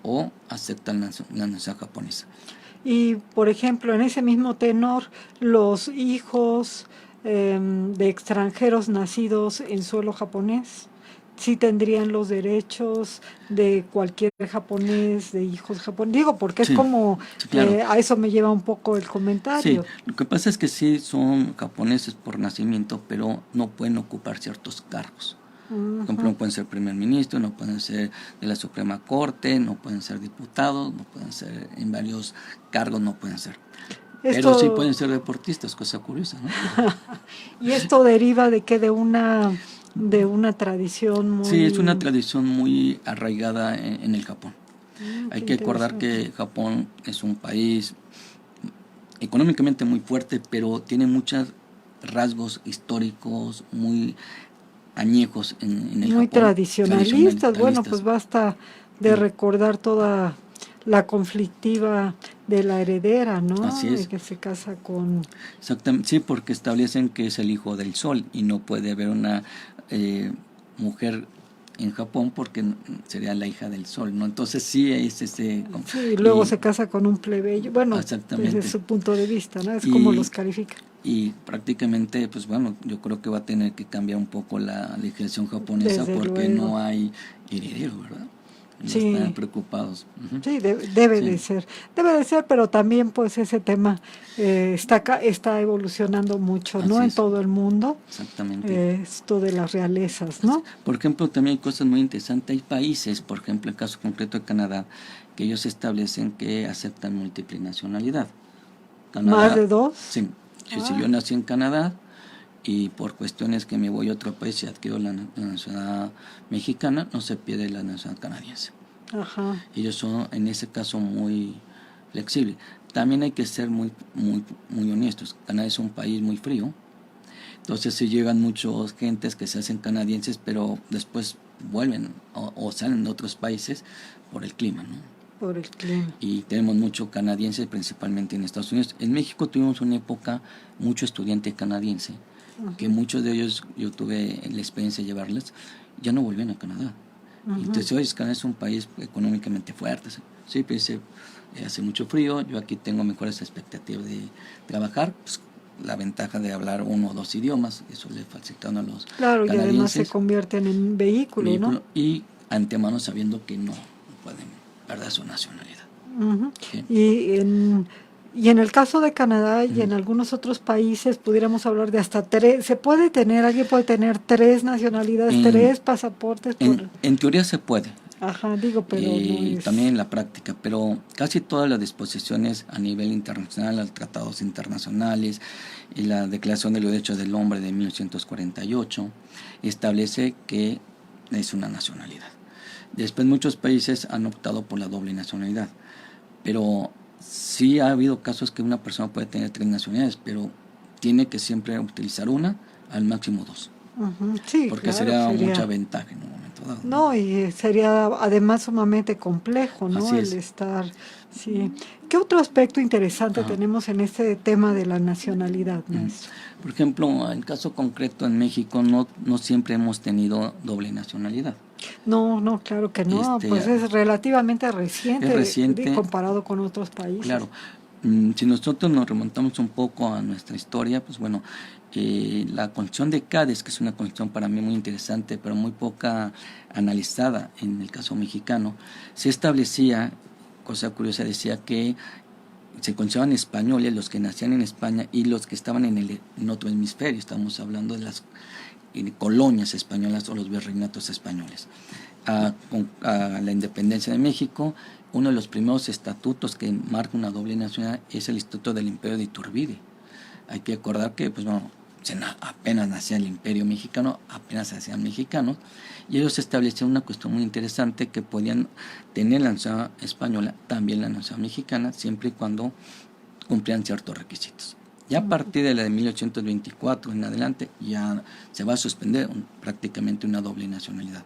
Speaker 2: o aceptan la nacionalidad japonesa.
Speaker 1: Y, por ejemplo, en ese mismo tenor, los hijos de extranjeros nacidos en suelo japonés, sí tendrían los derechos de cualquier japonés, de hijos japoneses. Digo, porque es
Speaker 2: Sí,
Speaker 1: como,
Speaker 2: sí, claro.
Speaker 1: a eso me lleva un poco el
Speaker 2: Sí,
Speaker 1: comentario.
Speaker 2: lo que pasa es que sí son japoneses por nacimiento, pero no pueden ocupar ciertos cargos. Por ejemplo, no pueden ser primer ministro, no pueden ser de la Suprema Corte, no pueden ser diputados, no pueden ser en varios cargos, no pueden ser. Pero sí pueden
Speaker 1: Esto,
Speaker 2: ser deportistas, cosa curiosa, ¿no?
Speaker 1: y esto deriva de que de una tradición
Speaker 2: Sí, es una
Speaker 1: muy,
Speaker 2: tradición muy arraigada en el Japón. Hay
Speaker 1: qué
Speaker 2: que acordar
Speaker 1: interesante.
Speaker 2: que Japón es un país económicamente muy fuerte, pero tiene muchos rasgos históricos muy añejos en el
Speaker 1: Muy
Speaker 2: Japón,
Speaker 1: tradicionalistas. Bueno, pues
Speaker 2: tradicionalistas.
Speaker 1: basta de
Speaker 2: Y
Speaker 1: recordar toda la conflictiva de la heredera, ¿no?
Speaker 2: así
Speaker 1: De
Speaker 2: es.
Speaker 1: que se casa con...
Speaker 2: Exactamente, sí, porque establecen que es el hijo del sol y no puede haber una mujer en Japón porque sería la hija del sol, ¿no? Entonces sí es ese...
Speaker 1: Sí, y luego
Speaker 2: Y
Speaker 1: se casa con un plebeyo. Bueno, desde
Speaker 2: exactamente.
Speaker 1: su punto de vista, ¿no? Es como los
Speaker 2: Y,
Speaker 1: califica.
Speaker 2: y prácticamente, pues bueno, yo creo que va a tener que cambiar un poco la legislación japonesa
Speaker 1: Desde
Speaker 2: porque
Speaker 1: luego.
Speaker 2: no hay heredero, ¿verdad? No están
Speaker 1: Sí,
Speaker 2: preocupados.
Speaker 1: sí, debe
Speaker 2: Sí,
Speaker 1: de ser. Debe de ser, pero también pues ese tema está evolucionando mucho, ¿no?
Speaker 2: así
Speaker 1: En
Speaker 2: es,
Speaker 1: todo el mundo.
Speaker 2: exactamente.
Speaker 1: Esto de las realezas, ¿no?
Speaker 2: Por ejemplo, también hay cosas muy interesantes. Hay países, por ejemplo, el caso concreto de Canadá, que ellos establecen que aceptan múltiple nacionalidad.
Speaker 1: Más
Speaker 2: Canadá,
Speaker 1: de dos.
Speaker 2: sí, si yo
Speaker 1: Ah,
Speaker 2: nací en Canadá y por cuestiones que me voy a otro país y adquiero la nacionalidad mexicana, no se pierde la nacionalidad canadiense.
Speaker 1: ajá.
Speaker 2: Ellos son en ese caso muy flexibles. También hay que ser muy honestos. Canadá es un país muy frío. Entonces sí llegan muchos gentes que se hacen canadienses, pero después vuelven o salen de otros países por el clima, ¿no?
Speaker 1: Por el clima.
Speaker 2: Y tenemos muchos canadienses, principalmente en Estados Unidos. En México tuvimos una época mucho estudiante canadiense, que
Speaker 1: Ujú,
Speaker 2: muchos de ellos, yo tuve la experiencia de llevarles, ya no volvían a Canadá.
Speaker 1: ujú.
Speaker 2: Entonces hoy Canadá es un país económicamente fuerte. Sí, pues hace mucho frío, yo aquí tengo mejores expectativas de trabajar, pues, la ventaja de hablar uno o dos idiomas, eso le facilitan a los
Speaker 1: Claro, y además se
Speaker 2: canadienses,
Speaker 1: convierten en vehículo, ¿no?
Speaker 2: y antemano sabiendo que no pueden perder su nacionalidad.
Speaker 1: Ujú.
Speaker 2: ¿Sí?
Speaker 1: Y y en el caso de Canadá y
Speaker 2: Ujú.
Speaker 1: en algunos otros países pudiéramos hablar de hasta tres, alguien puede tener tres nacionalidades,
Speaker 2: En,
Speaker 1: tres pasaportes por,
Speaker 2: en teoría se puede,
Speaker 1: ajá, digo, pero no
Speaker 2: también
Speaker 1: es,
Speaker 2: en la práctica, pero casi todas las disposiciones a nivel internacional, los tratados internacionales y la Declaración de los Derechos del Hombre de 1948 establece que es una nacionalidad. Después muchos países han optado por la doble nacionalidad, pero sí ha habido casos que una persona puede tener tres nacionalidades, pero tiene que siempre utilizar una, al máximo dos,
Speaker 1: ujú, sí,
Speaker 2: porque
Speaker 1: claro,
Speaker 2: sería mucha
Speaker 1: sería,
Speaker 2: ventaja en un momento dado, ¿no?
Speaker 1: no, y sería además sumamente complejo, ¿no?
Speaker 2: Así
Speaker 1: El
Speaker 2: es.
Speaker 1: estar, sí. ¿Qué otro aspecto interesante
Speaker 2: Ajá.
Speaker 1: tenemos en este tema de la nacionalidad, maestro?
Speaker 2: Por ejemplo, en el caso concreto en México no siempre hemos tenido doble nacionalidad.
Speaker 1: No, no, claro que no,
Speaker 2: Este,
Speaker 1: pues es relativamente
Speaker 2: es
Speaker 1: reciente
Speaker 2: reciente,
Speaker 1: comparado con otros países.
Speaker 2: claro. Si nosotros nos remontamos un poco a nuestra historia, pues bueno, la Constitución de Cádiz, que es una constitución para mí muy interesante, pero muy poca analizada en el caso mexicano, se establecía, cosa curiosa, decía que se consideraban españoles los que nacían en España y los que estaban en otro hemisferio. Estamos hablando de las colonias españolas o los virreinatos españoles. A la independencia de México, uno de los primeros estatutos que marca una doble nacionalidad es el Estatuto del Imperio de Iturbide. Hay que acordar que, pues bueno, apenas nacía el Imperio Mexicano, apenas se hacían mexicanos, y ellos establecieron una cuestión muy interesante que podían tener la nacionalidad española, también la nacionalidad mexicana, siempre y cuando cumplían ciertos requisitos. Ya a partir de la de 1824 en adelante ya se va a suspender prácticamente una doble nacionalidad.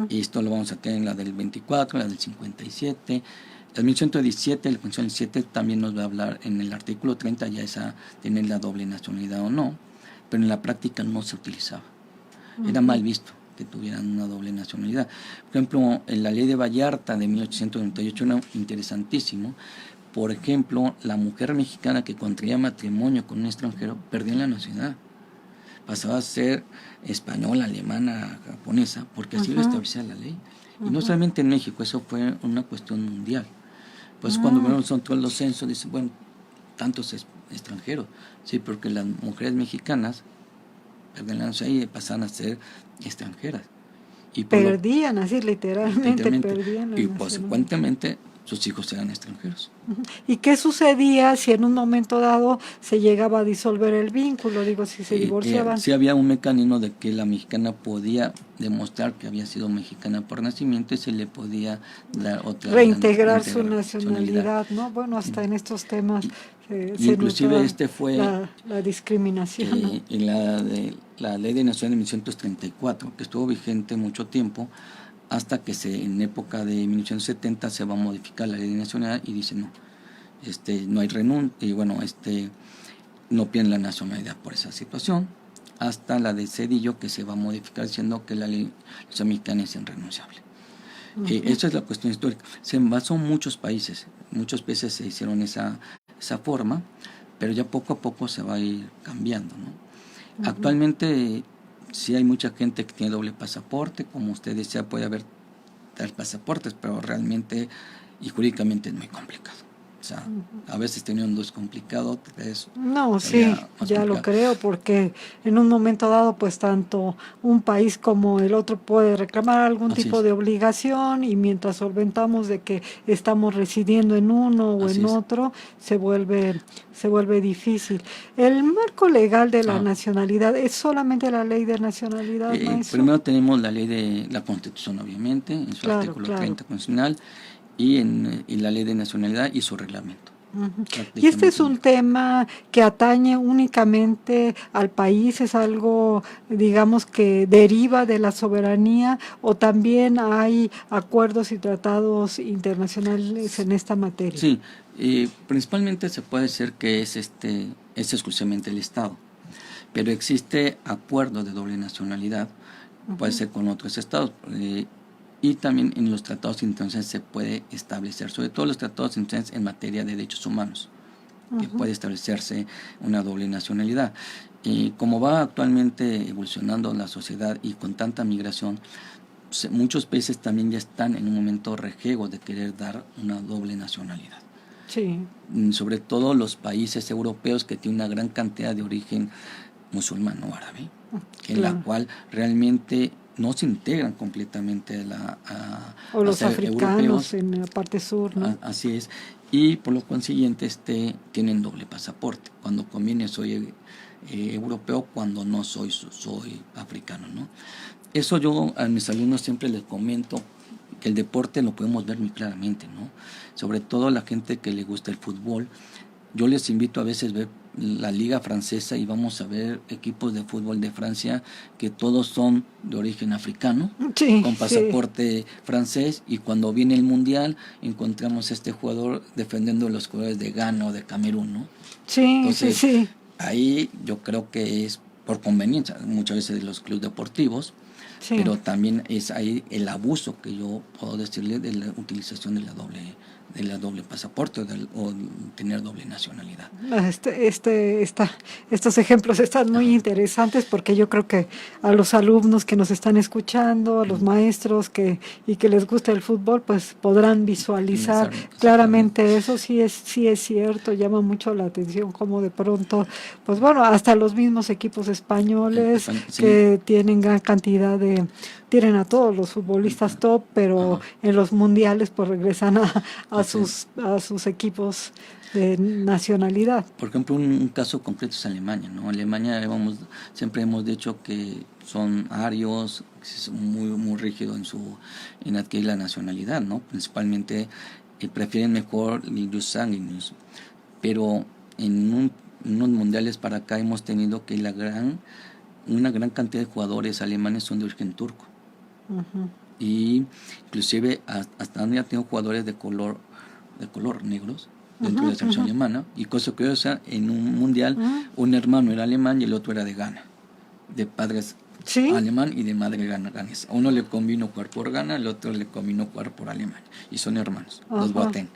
Speaker 2: Y esto lo vamos a tener en la del 24, la del 57. La 1117, la Constitución del 7 también nos va a hablar en el artículo 30, ya esa tener la doble nacionalidad o no, pero en la práctica no se utilizaba. Era mal visto que tuvieran una doble nacionalidad. Por ejemplo, en la ley de Vallarta de 1898 era interesantísimo. Por ejemplo, la mujer mexicana que contraía matrimonio con un extranjero perdía la nacionalidad. Pasaba a ser española, alemana, japonesa, porque así lo establecía la ley. Y no solamente en México, eso fue una cuestión mundial. Pues cuando vieron todos los censos, dicen, bueno, tantos extranjeros. Sí, porque las mujeres mexicanas perdían la nacionalidad y pasaban a ser extranjeras. Y
Speaker 1: perdían, así literalmente perdían la
Speaker 2: y consecuentemente sus hijos eran extranjeros.
Speaker 1: ¿Y qué sucedía si en un momento dado se llegaba a disolver el vínculo? Digo, si se divorciaban.
Speaker 2: Sí había un mecanismo de que la mexicana podía demostrar que había sido mexicana por nacimiento y se le podía dar otra...
Speaker 1: Reintegrar su nacionalidad, ¿no? Bueno, hasta en estos temas se
Speaker 2: inclusive fue
Speaker 1: la discriminación. ¿No?
Speaker 2: Y la ley de nacionalidad de 1934, que estuvo vigente mucho tiempo, hasta que en época de 1970 se va a modificar la ley de nacionalidad y dice no hay renuncia, y bueno, no pierden la nacionalidad por esa situación, hasta la de Cedillo, que se va a modificar diciendo que la ley mexicana es irrenunciable. Esa es la cuestión histórica. Se basó en muchos países se hicieron esa forma, pero ya poco a poco se va a ir cambiando, ¿no? Actualmente sí hay mucha gente que tiene doble pasaporte, como usted decía, puede haber tres pasaportes, pero realmente y jurídicamente es muy complicado. O sea, a veces tenían dos complicados, tres.
Speaker 1: No, sí, ya lo creo, porque en un momento dado, pues tanto un país como el otro puede reclamar algún tipo de obligación y mientras solventamos de que estamos residiendo en uno o en otro, se vuelve difícil. El marco legal de la nacionalidad es solamente la ley de nacionalidad, maestro.
Speaker 2: Primero tenemos la ley de la Constitución, obviamente, en su artículo 30 constitucional. Y en la ley de nacionalidad y su reglamento.
Speaker 1: Y este es un tema que atañe únicamente al país, es algo, digamos, que deriva de la soberanía, o también hay acuerdos y tratados internacionales en esta materia.
Speaker 2: Sí, principalmente se puede decir que es exclusivamente el Estado, pero existe acuerdo de doble nacionalidad, puede ser con otros estados. Y también en los tratados internacionales se puede establecer, sobre todo los tratados internacionales en materia de derechos humanos, que puede establecerse una doble nacionalidad. Y como va actualmente evolucionando la sociedad y con tanta migración, muchos países también ya están en un momento rejego de querer dar una doble nacionalidad.
Speaker 1: Sí.
Speaker 2: Sobre todo los países europeos que tienen una gran cantidad de origen musulmán o árabe, en la cual realmente no se integran completamente
Speaker 1: o los africanos europeos, en la parte sur, ¿no?
Speaker 2: Así es, y por lo consiguiente tienen doble pasaporte. Cuando conviene soy europeo, cuando no soy africano, ¿no? Eso yo a mis alumnos siempre les comento, que el deporte lo podemos ver muy claramente, ¿no? Sobre todo la gente que le gusta el fútbol. Yo les invito a veces a ver la liga francesa y vamos a ver equipos de fútbol de Francia que todos son de origen africano, con pasaporte francés, y cuando viene el mundial encontramos a este jugador defendiendo los colores de Ghana o de Camerún, ¿no?
Speaker 1: Sí, entonces,
Speaker 2: ahí yo creo que es por conveniencia, muchas veces de los clubes deportivos, pero también es ahí el abuso que yo puedo decirle de la utilización de la doble pasaporte o tener doble nacionalidad.
Speaker 1: Estos ejemplos están muy interesantes porque yo creo que a los alumnos que nos están escuchando, a los maestros que les gusta el fútbol, pues podrán visualizar claramente eso. Sí es cierto, llama mucho la atención como de pronto, pues bueno, hasta los mismos equipos españoles que tienen gran cantidad tienen a todos los futbolistas top, pero en los mundiales pues regresan a sus equipos de nacionalidad.
Speaker 2: Por ejemplo, un caso concreto es Alemania, ¿no? Alemania siempre hemos dicho que son arios, muy rígidos en adquirir la nacionalidad, ¿no? Principalmente prefieren mejor el jus sanguinis, pero en unos mundiales para acá hemos tenido que una gran cantidad de jugadores alemanes son de origen turco. Y inclusive hasta donde ya tengo jugadores de color negros dentro de la selección alemana. Y cosa curiosa, en un mundial un hermano era alemán y el otro era de Ghana, de padres alemán y de madre ganesa. A uno le convino jugar por Ghana, al otro le convino jugar por Alemania. Y son hermanos, los Boateng.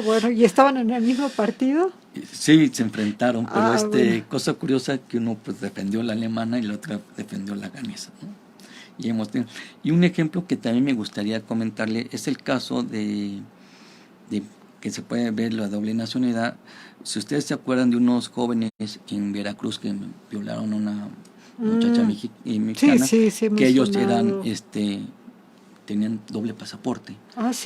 Speaker 1: Bueno, ¿y estaban en el mismo partido?
Speaker 2: Sí, se enfrentaron, pero bueno. Cosa curiosa que uno pues defendió la alemana y el otro defendió la ganesa, ¿no? Y un ejemplo que también me gustaría comentarle es el caso de que se puede ver la doble nacionalidad. Si ustedes se acuerdan de unos jóvenes en Veracruz que violaron a una muchacha mexicana, que ellos eran tenían doble pasaporte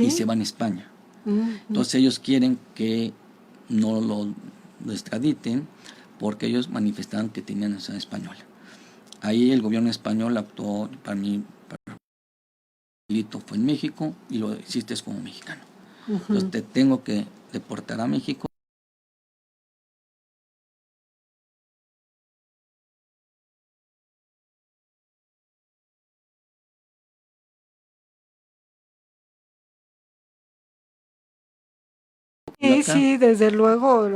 Speaker 2: y se van a España. Entonces ellos quieren que no lo extraditen porque ellos manifestaban que tenían nacionalidad española. Ahí el gobierno español actuó, para mí, el delito fue en México y lo hiciste como mexicano. Entonces te tengo que deportar a México.
Speaker 1: Sí, desde luego.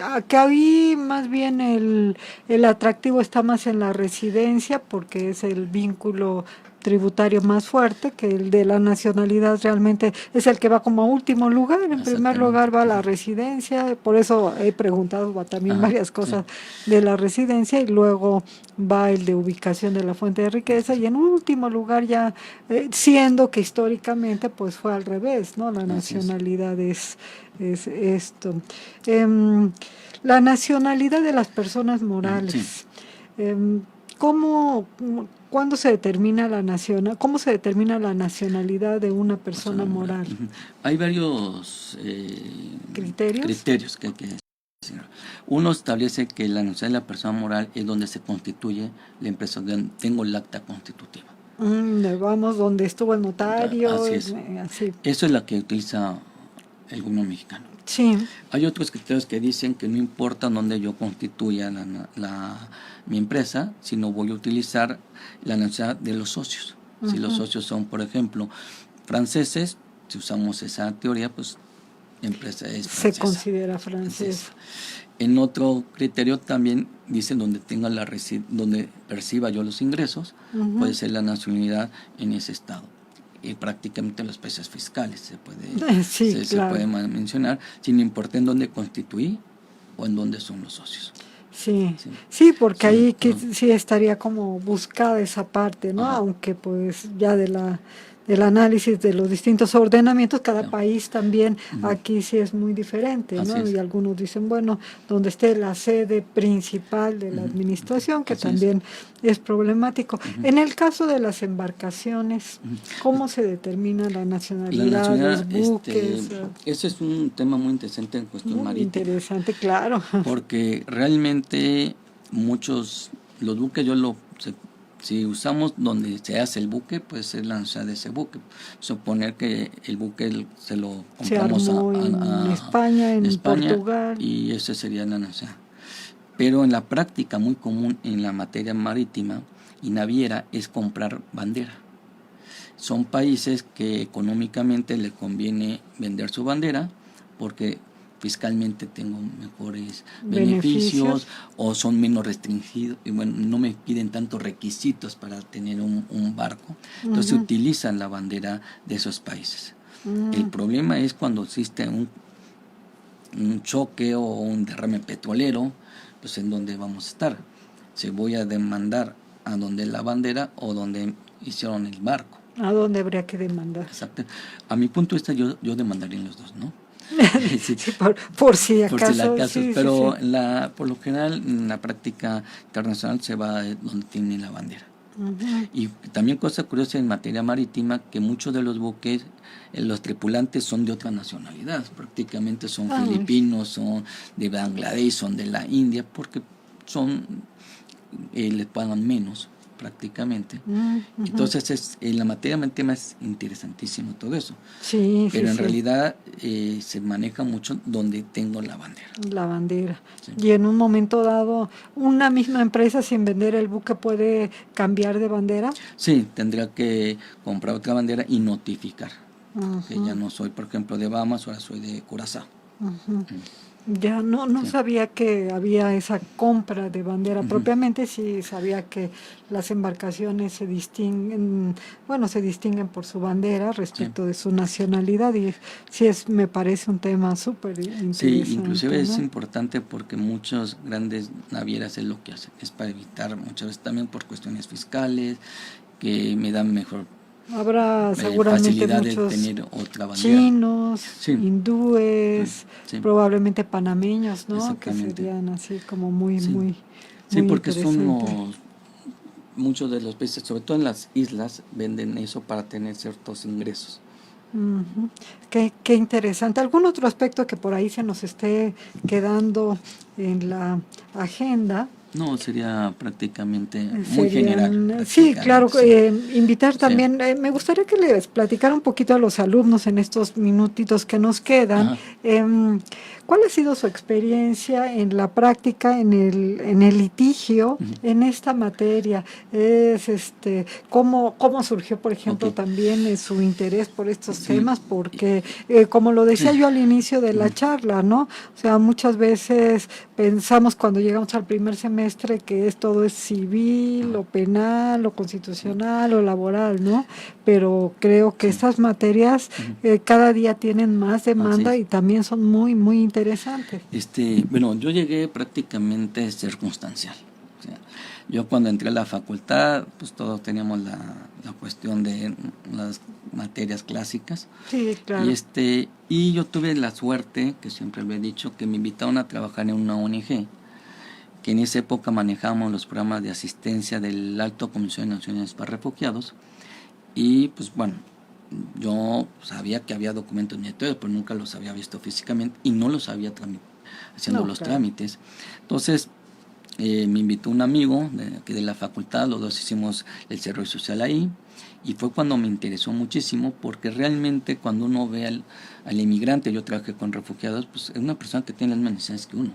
Speaker 1: Acá ahí más bien el atractivo está más en la residencia porque es el vínculo tributario más fuerte, que el de la nacionalidad realmente es el que va como a último lugar. En primer lugar va la residencia, por eso he preguntado también varias cosas de la residencia, y luego va el de ubicación de la fuente de riqueza, y en último lugar ya, siendo que históricamente pues fue al revés, ¿no? La nacionalidad es esto. La nacionalidad de las personas morales. ¿Cuándo se determina cómo se determina la nacionalidad de una persona moral?
Speaker 2: Hay varios criterios que hay que decir. Uno establece que la nacionalidad de la persona moral es donde se constituye la empresa, donde tengo el acta constitutiva.
Speaker 1: Vamos, donde estuvo el notario.
Speaker 2: Así es. Eso es la que utiliza el gobierno mexicano.
Speaker 1: Sí.
Speaker 2: Hay otros criterios que dicen que no importa dónde yo constituya mi empresa, sino voy a utilizar la nacionalidad de los socios. Si los socios son, por ejemplo, franceses, si usamos esa teoría, pues la empresa es francesa.
Speaker 1: Se considera francesa.
Speaker 2: En otro criterio también dicen donde donde perciba yo los ingresos, puede ser la nacionalidad en ese estado. Y prácticamente los países fiscales se puede mencionar, sin importar en dónde constituí o en dónde son los socios.
Speaker 1: Sí, porque ahí sí estaría como buscada esa parte, ¿no? Aunque pues ya del análisis de los distintos ordenamientos, cada país también aquí sí es muy diferente, ¿no? Y algunos dicen, bueno, donde esté la sede principal de la administración, que también es problemático. En el caso de las embarcaciones, ¿cómo se determina la nacionalidad de los buques?
Speaker 2: Ese es un tema muy interesante en cuestión marítima.
Speaker 1: Muy interesante, claro.
Speaker 2: Porque realmente los buques si usamos donde se hace el buque, pues es la nacionalidad de ese buque. Suponer que el buque se lo compramos
Speaker 1: en España, en Portugal.
Speaker 2: Y ese sería la nacionalidad. Pero en la práctica muy común en la materia marítima y naviera es comprar bandera. Son países que económicamente le conviene vender su bandera porque fiscalmente tengo mejores beneficios o son menos restringidos y bueno, no me piden tantos requisitos para tener un barco. Entonces utilizan la bandera de esos países. El problema es cuando existe un choque o un derrame petrolero, pues en dónde vamos a estar. Si voy a demandar a donde la bandera o donde hicieron el barco.
Speaker 1: ¿A dónde habría que demandar?
Speaker 2: Exacto. A mi punto de vista yo demandaría en los dos, ¿no?
Speaker 1: por si acaso.
Speaker 2: Pero por lo general en la práctica internacional se va donde tiene la bandera. Y también cosa curiosa en materia marítima, que muchos de los buques, los tripulantes son de otra nacionalidad, prácticamente son filipinos, son de Bangladesh, son de la India, porque les pagan menos prácticamente.
Speaker 1: Uh-huh.
Speaker 2: Entonces en la materia del tema es interesantísimo todo eso.
Speaker 1: Sí,
Speaker 2: pero en
Speaker 1: sí.
Speaker 2: realidad se maneja mucho donde tengo la bandera.
Speaker 1: La bandera.
Speaker 2: Sí.
Speaker 1: Y en un momento dado, ¿una misma empresa sin vender el buque puede cambiar de bandera?
Speaker 2: Sí, tendría que comprar otra bandera y notificar.
Speaker 1: Uh-huh.
Speaker 2: Que ya no soy, por ejemplo, de Bahamas, ahora soy de Curazao.
Speaker 1: Uh-huh. Ya no sí. Sabía que había esa compra de bandera. Uh-huh. Propiamente sí sabía que las embarcaciones se distinguen por su bandera respecto sí. de su nacionalidad, y sí me parece un tema súper interesante.
Speaker 2: Sí, inclusive
Speaker 1: ¿no?
Speaker 2: Es importante porque muchas grandes navieras es lo que hacen, es para evitar muchas veces también por cuestiones fiscales, que me dan mejor
Speaker 1: habrá seguramente
Speaker 2: facilidad
Speaker 1: muchos
Speaker 2: de tener otra bandera.
Speaker 1: Chinos, sí. hindúes, sí. probablemente panameños, ¿no? Que serían así como muy
Speaker 2: porque son muchos de los países, sobre todo en las islas, venden eso para tener ciertos ingresos.
Speaker 1: Uh-huh. Qué interesante. ¿Algún otro aspecto que por ahí se nos esté quedando en la agenda?
Speaker 2: No, sería prácticamente muy general.
Speaker 1: Sí, claro. Invitar también, me gustaría que les platicara un poquito a los alumnos en estos minutitos que nos quedan. ¿Cuál ha sido su experiencia en la práctica, en el litigio, uh-huh. en esta materia? ¿Cómo surgió, por ejemplo, también su interés por estos temas? Porque, como lo decía yo al inicio de la charla, ¿no? O sea, muchas veces pensamos cuando llegamos al primer semestre que todo es civil, o penal, o constitucional, o laboral, ¿no? Pero creo que estas materias cada día tienen más demanda y también son muy, muy interesantes.
Speaker 2: Bueno, yo llegué prácticamente circunstancial. O sea, yo cuando entré a la facultad, pues todos teníamos la cuestión de las materias clásicas.
Speaker 1: Sí, claro.
Speaker 2: Y yo tuve la suerte, que siempre lo he dicho, que me invitaron a trabajar en una ONG, que en esa época manejamos los programas de asistencia del Alto Comisión de Naciones para Refugiados. Y pues bueno, yo sabía que había documentos migratorios, pero nunca los había visto físicamente y no los había haciendo los trámites. Entonces me invitó un amigo de la facultad, los dos hicimos el servicio social ahí, y fue cuando me interesó muchísimo, porque realmente cuando uno ve al inmigrante, yo trabajé con refugiados, pues es una persona que tiene las mismas necesidades que uno.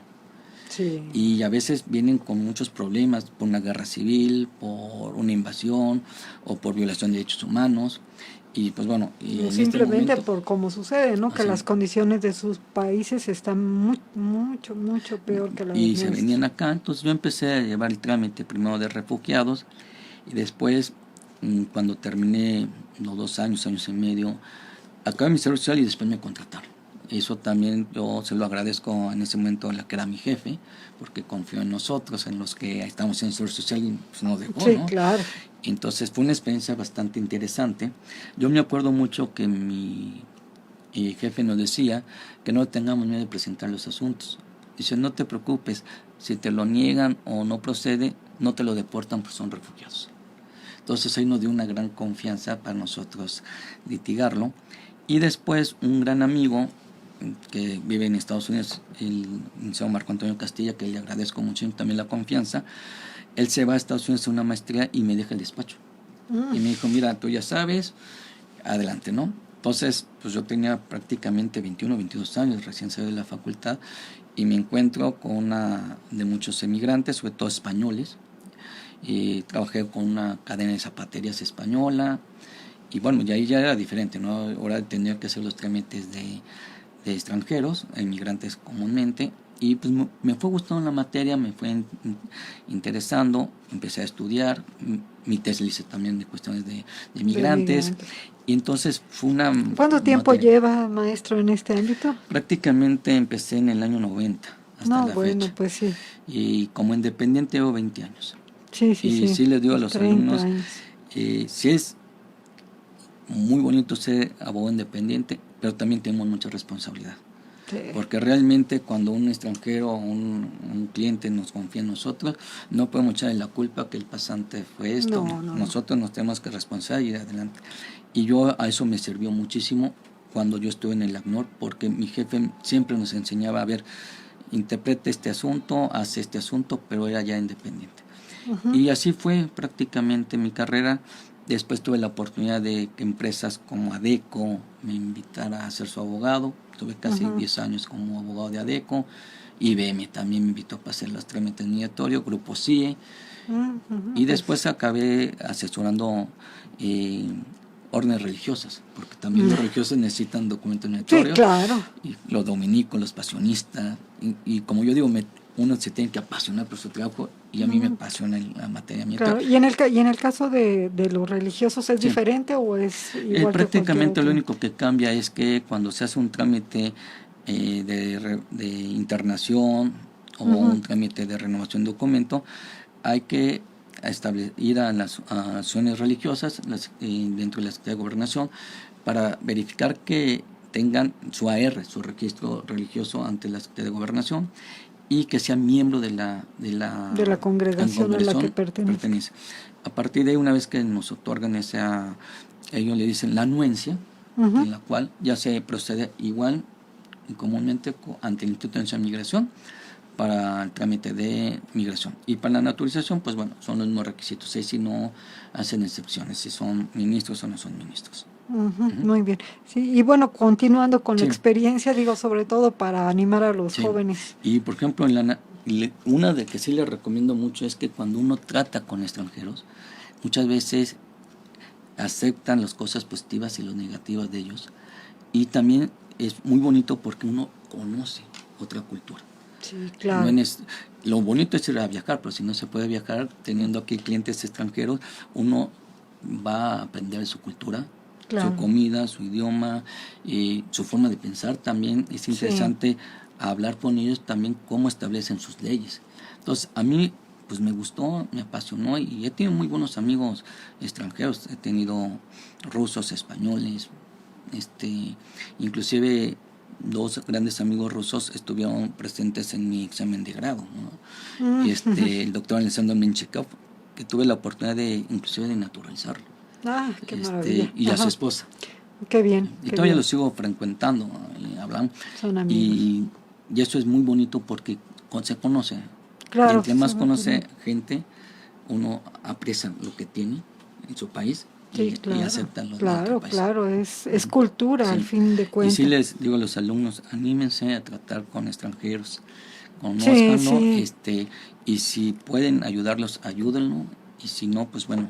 Speaker 1: Sí.
Speaker 2: Y a veces vienen con muchos problemas por una guerra civil, por una invasión o por violación de derechos humanos. Y pues bueno,
Speaker 1: simplemente por cómo sucede, ¿no? Que las condiciones de sus países están mucho peor que las
Speaker 2: y
Speaker 1: nuestras.
Speaker 2: Se venían acá. Entonces yo empecé a llevar el trámite primero de refugiados, y después, cuando terminé los 2 años y medio, acabé mi servicio social y después me contrataron. Eso también yo se lo agradezco en ese momento a la que era mi jefe, porque confió en nosotros, en los que estamos en el servicio social, y pues nos dejó,
Speaker 1: sí,
Speaker 2: ¿no?
Speaker 1: Claro.
Speaker 2: Entonces fue una experiencia bastante interesante. Yo me acuerdo mucho que mi jefe nos decía que no tengamos miedo de presentar los asuntos. Dice, no te preocupes, si te lo niegan o no procede, no te lo deportan, pues son refugiados. Entonces ahí nos dio una gran confianza para nosotros litigarlo. Y después un gran amigo que vive en Estados Unidos, el licenciado Marco Antonio Castilla, que le agradezco mucho también la confianza, él se va a Estados Unidos a una maestría y me deja el despacho. Y me dijo, mira, tú ya sabes, adelante, ¿no? Entonces, pues yo tenía prácticamente 21 o 22 años, recién salí de la facultad, y me encuentro con una de muchos emigrantes, sobre todo españoles. Y trabajé con una cadena de zapaterías española, y bueno, ya ahí ya era diferente, ¿no? Ahora tenía que hacer los trámites de extranjeros, inmigrantes comúnmente, y pues me fue gustando la materia, me fue interesando, empecé a estudiar, mi tesis hice también de cuestiones de inmigrantes, y entonces fue una...
Speaker 1: ¿Cuánto tiempo lleva, maestro, en este ámbito?
Speaker 2: Prácticamente empecé en el año 90 hasta la fecha.
Speaker 1: Pues sí.
Speaker 2: Y como independiente llevo 20 años.
Speaker 1: Sí.
Speaker 2: Y sí les digo a los alumnos, sí es muy bonito ser abogado independiente, pero también tenemos mucha responsabilidad. Sí. Porque realmente cuando un extranjero o un cliente nos confía en nosotros, no podemos echarle la culpa que el pasante fue esto. No. Nosotros nos tenemos que responsabilizar y ir adelante. Y yo a eso me sirvió muchísimo cuando yo estuve en el ACNUR, porque mi jefe siempre nos enseñaba, a ver, interprete este asunto, hace este asunto, pero era ya independiente. Y así fue prácticamente mi carrera. Después tuve la oportunidad de que empresas como ADECO me invitara a ser su abogado. Tuve casi 10 años como abogado de ADECO. IBM también me invitó para hacer los trámites migratorios, Grupo CIE. Y después acabé asesorando órdenes religiosas, porque también los religiosos necesitan documentos migratorios.
Speaker 1: Sí, claro.
Speaker 2: Y los dominicos, los pasionistas. Y como yo digo, uno se tiene que apasionar por su trabajo, y a mí me apasiona la materia migratoria.
Speaker 1: Claro. ¿Y en el caso de los religiosos es diferente o es igual?
Speaker 2: Prácticamente lo único que cambia es que cuando se hace un trámite de internación o un trámite de renovación de documento, hay que ir a las asociaciones religiosas dentro de la Secretaría de Gobernación para verificar que tengan su AR, su registro religioso ante la Secretaría de Gobernación, y que sean miembro de la
Speaker 1: congregación a la que pertenece.
Speaker 2: A partir de ahí, una vez que nos otorgan ellos le dicen la anuencia, en la cual ya se procede igual y comúnmente ante el Instituto Nacional de Migración para el trámite de migración. Y para la naturalización, pues bueno, son los mismos requisitos. Si no hacen excepciones, si son ministros o no son ministros.
Speaker 1: Muy bien. Sí, y bueno, continuando con la experiencia, digo, sobre todo para animar a los jóvenes.
Speaker 2: Y por ejemplo, una de que sí les recomiendo mucho es que cuando uno trata con extranjeros, muchas veces aceptan las cosas positivas y las negativas de ellos. Y también es muy bonito porque uno conoce otra cultura.
Speaker 1: Sí, claro.
Speaker 2: Lo bonito es ir a viajar, pero si no se puede viajar, teniendo aquí clientes extranjeros, uno va a aprender su cultura, su comida, su idioma, su forma de pensar también. Es interesante hablar con ellos también cómo establecen sus leyes. Entonces, a mí pues me gustó, me apasionó, y he tenido muy buenos amigos extranjeros. He tenido rusos, españoles, inclusive 2 grandes amigos rusos estuvieron presentes en mi examen de grado, ¿no? El doctor Alexander Menchikov, que tuve la oportunidad inclusive de naturalizarlo.
Speaker 1: Qué maravilla.
Speaker 2: Y a su esposa.
Speaker 1: Qué bien.
Speaker 2: Y todavía lo sigo frecuentando, hablamos.
Speaker 1: Son amigos.
Speaker 2: Y eso es muy bonito porque se conoce.
Speaker 1: Claro.
Speaker 2: Y entre más conoce gente, uno aprecia lo que tiene en su país.
Speaker 1: Sí,
Speaker 2: y aceptan los
Speaker 1: Claro, es cultura al fin de cuentas.
Speaker 2: Y sí les digo a los alumnos, anímense a tratar con extranjeros, conózcanlo, y si pueden ayudarlos, ayúdenlo, y si no, pues bueno,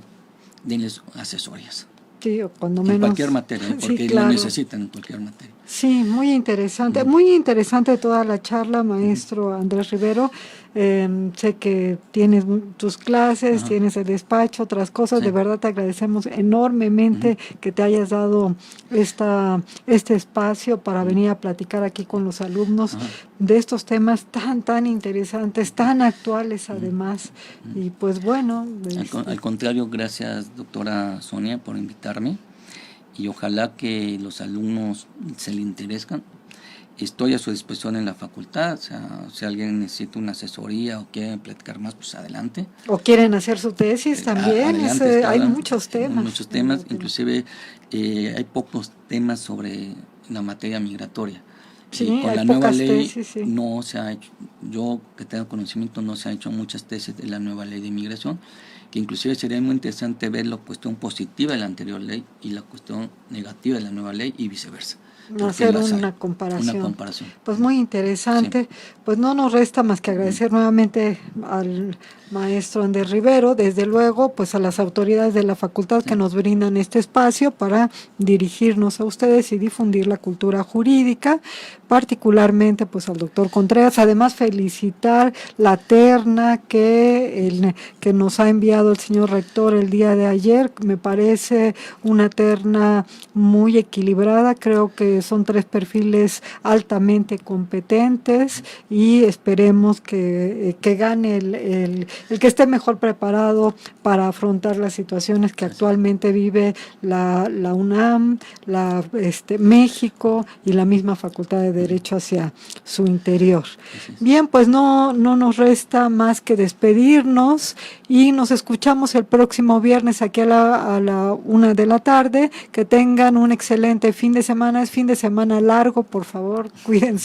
Speaker 2: denles asesorías.
Speaker 1: Sí, o cuando menos.
Speaker 2: En cualquier materia, porque lo necesitan en cualquier materia.
Speaker 1: Sí, muy interesante toda la charla, maestro Andrés Rivero. Sé que tienes tus clases, tienes el despacho, otras cosas. De verdad te agradecemos enormemente que te hayas dado este espacio para venir a platicar aquí con los alumnos de estos temas tan interesantes, tan actuales además. Y pues bueno.
Speaker 2: Al contrario, gracias, doctora Sonia, por invitarme. Y ojalá que los alumnos se le interesan. Estoy a su disposición en la facultad. O sea, si alguien necesita una asesoría o quiere platicar más, pues adelante.
Speaker 1: O quieren hacer su tesis también. Hay muchos temas.
Speaker 2: Inclusive hay pocos temas sobre la materia migratoria.
Speaker 1: Sí,
Speaker 2: con la nueva ley no se ha hecho, yo que tengo conocimiento, no se han hecho muchas tesis de la nueva ley de inmigración, que inclusive sería muy interesante ver la cuestión positiva de la anterior ley y la cuestión negativa de la nueva ley y viceversa.
Speaker 1: Hacer una comparación. Pues muy interesante. Pues no nos resta más que agradecer nuevamente al maestro Andrés Rivero, desde luego pues a las autoridades de la facultad que nos brindan este espacio para dirigirnos a ustedes y difundir la cultura jurídica, particularmente pues al doctor Contreras. Además felicitar la terna que nos ha enviado el señor rector el día de ayer. Me parece una terna muy equilibrada. Creo que son 3 perfiles altamente competentes y esperemos que gane el que esté mejor preparado para afrontar las situaciones que actualmente vive la UNAM, México y la misma Facultad de Derecho hacia su interior. Bien, pues no nos resta más que despedirnos y nos escuchamos el próximo viernes aquí a la 1 de la tarde. Que tengan un excelente fin de semana. Es fin de semana largo, por favor, cuídense.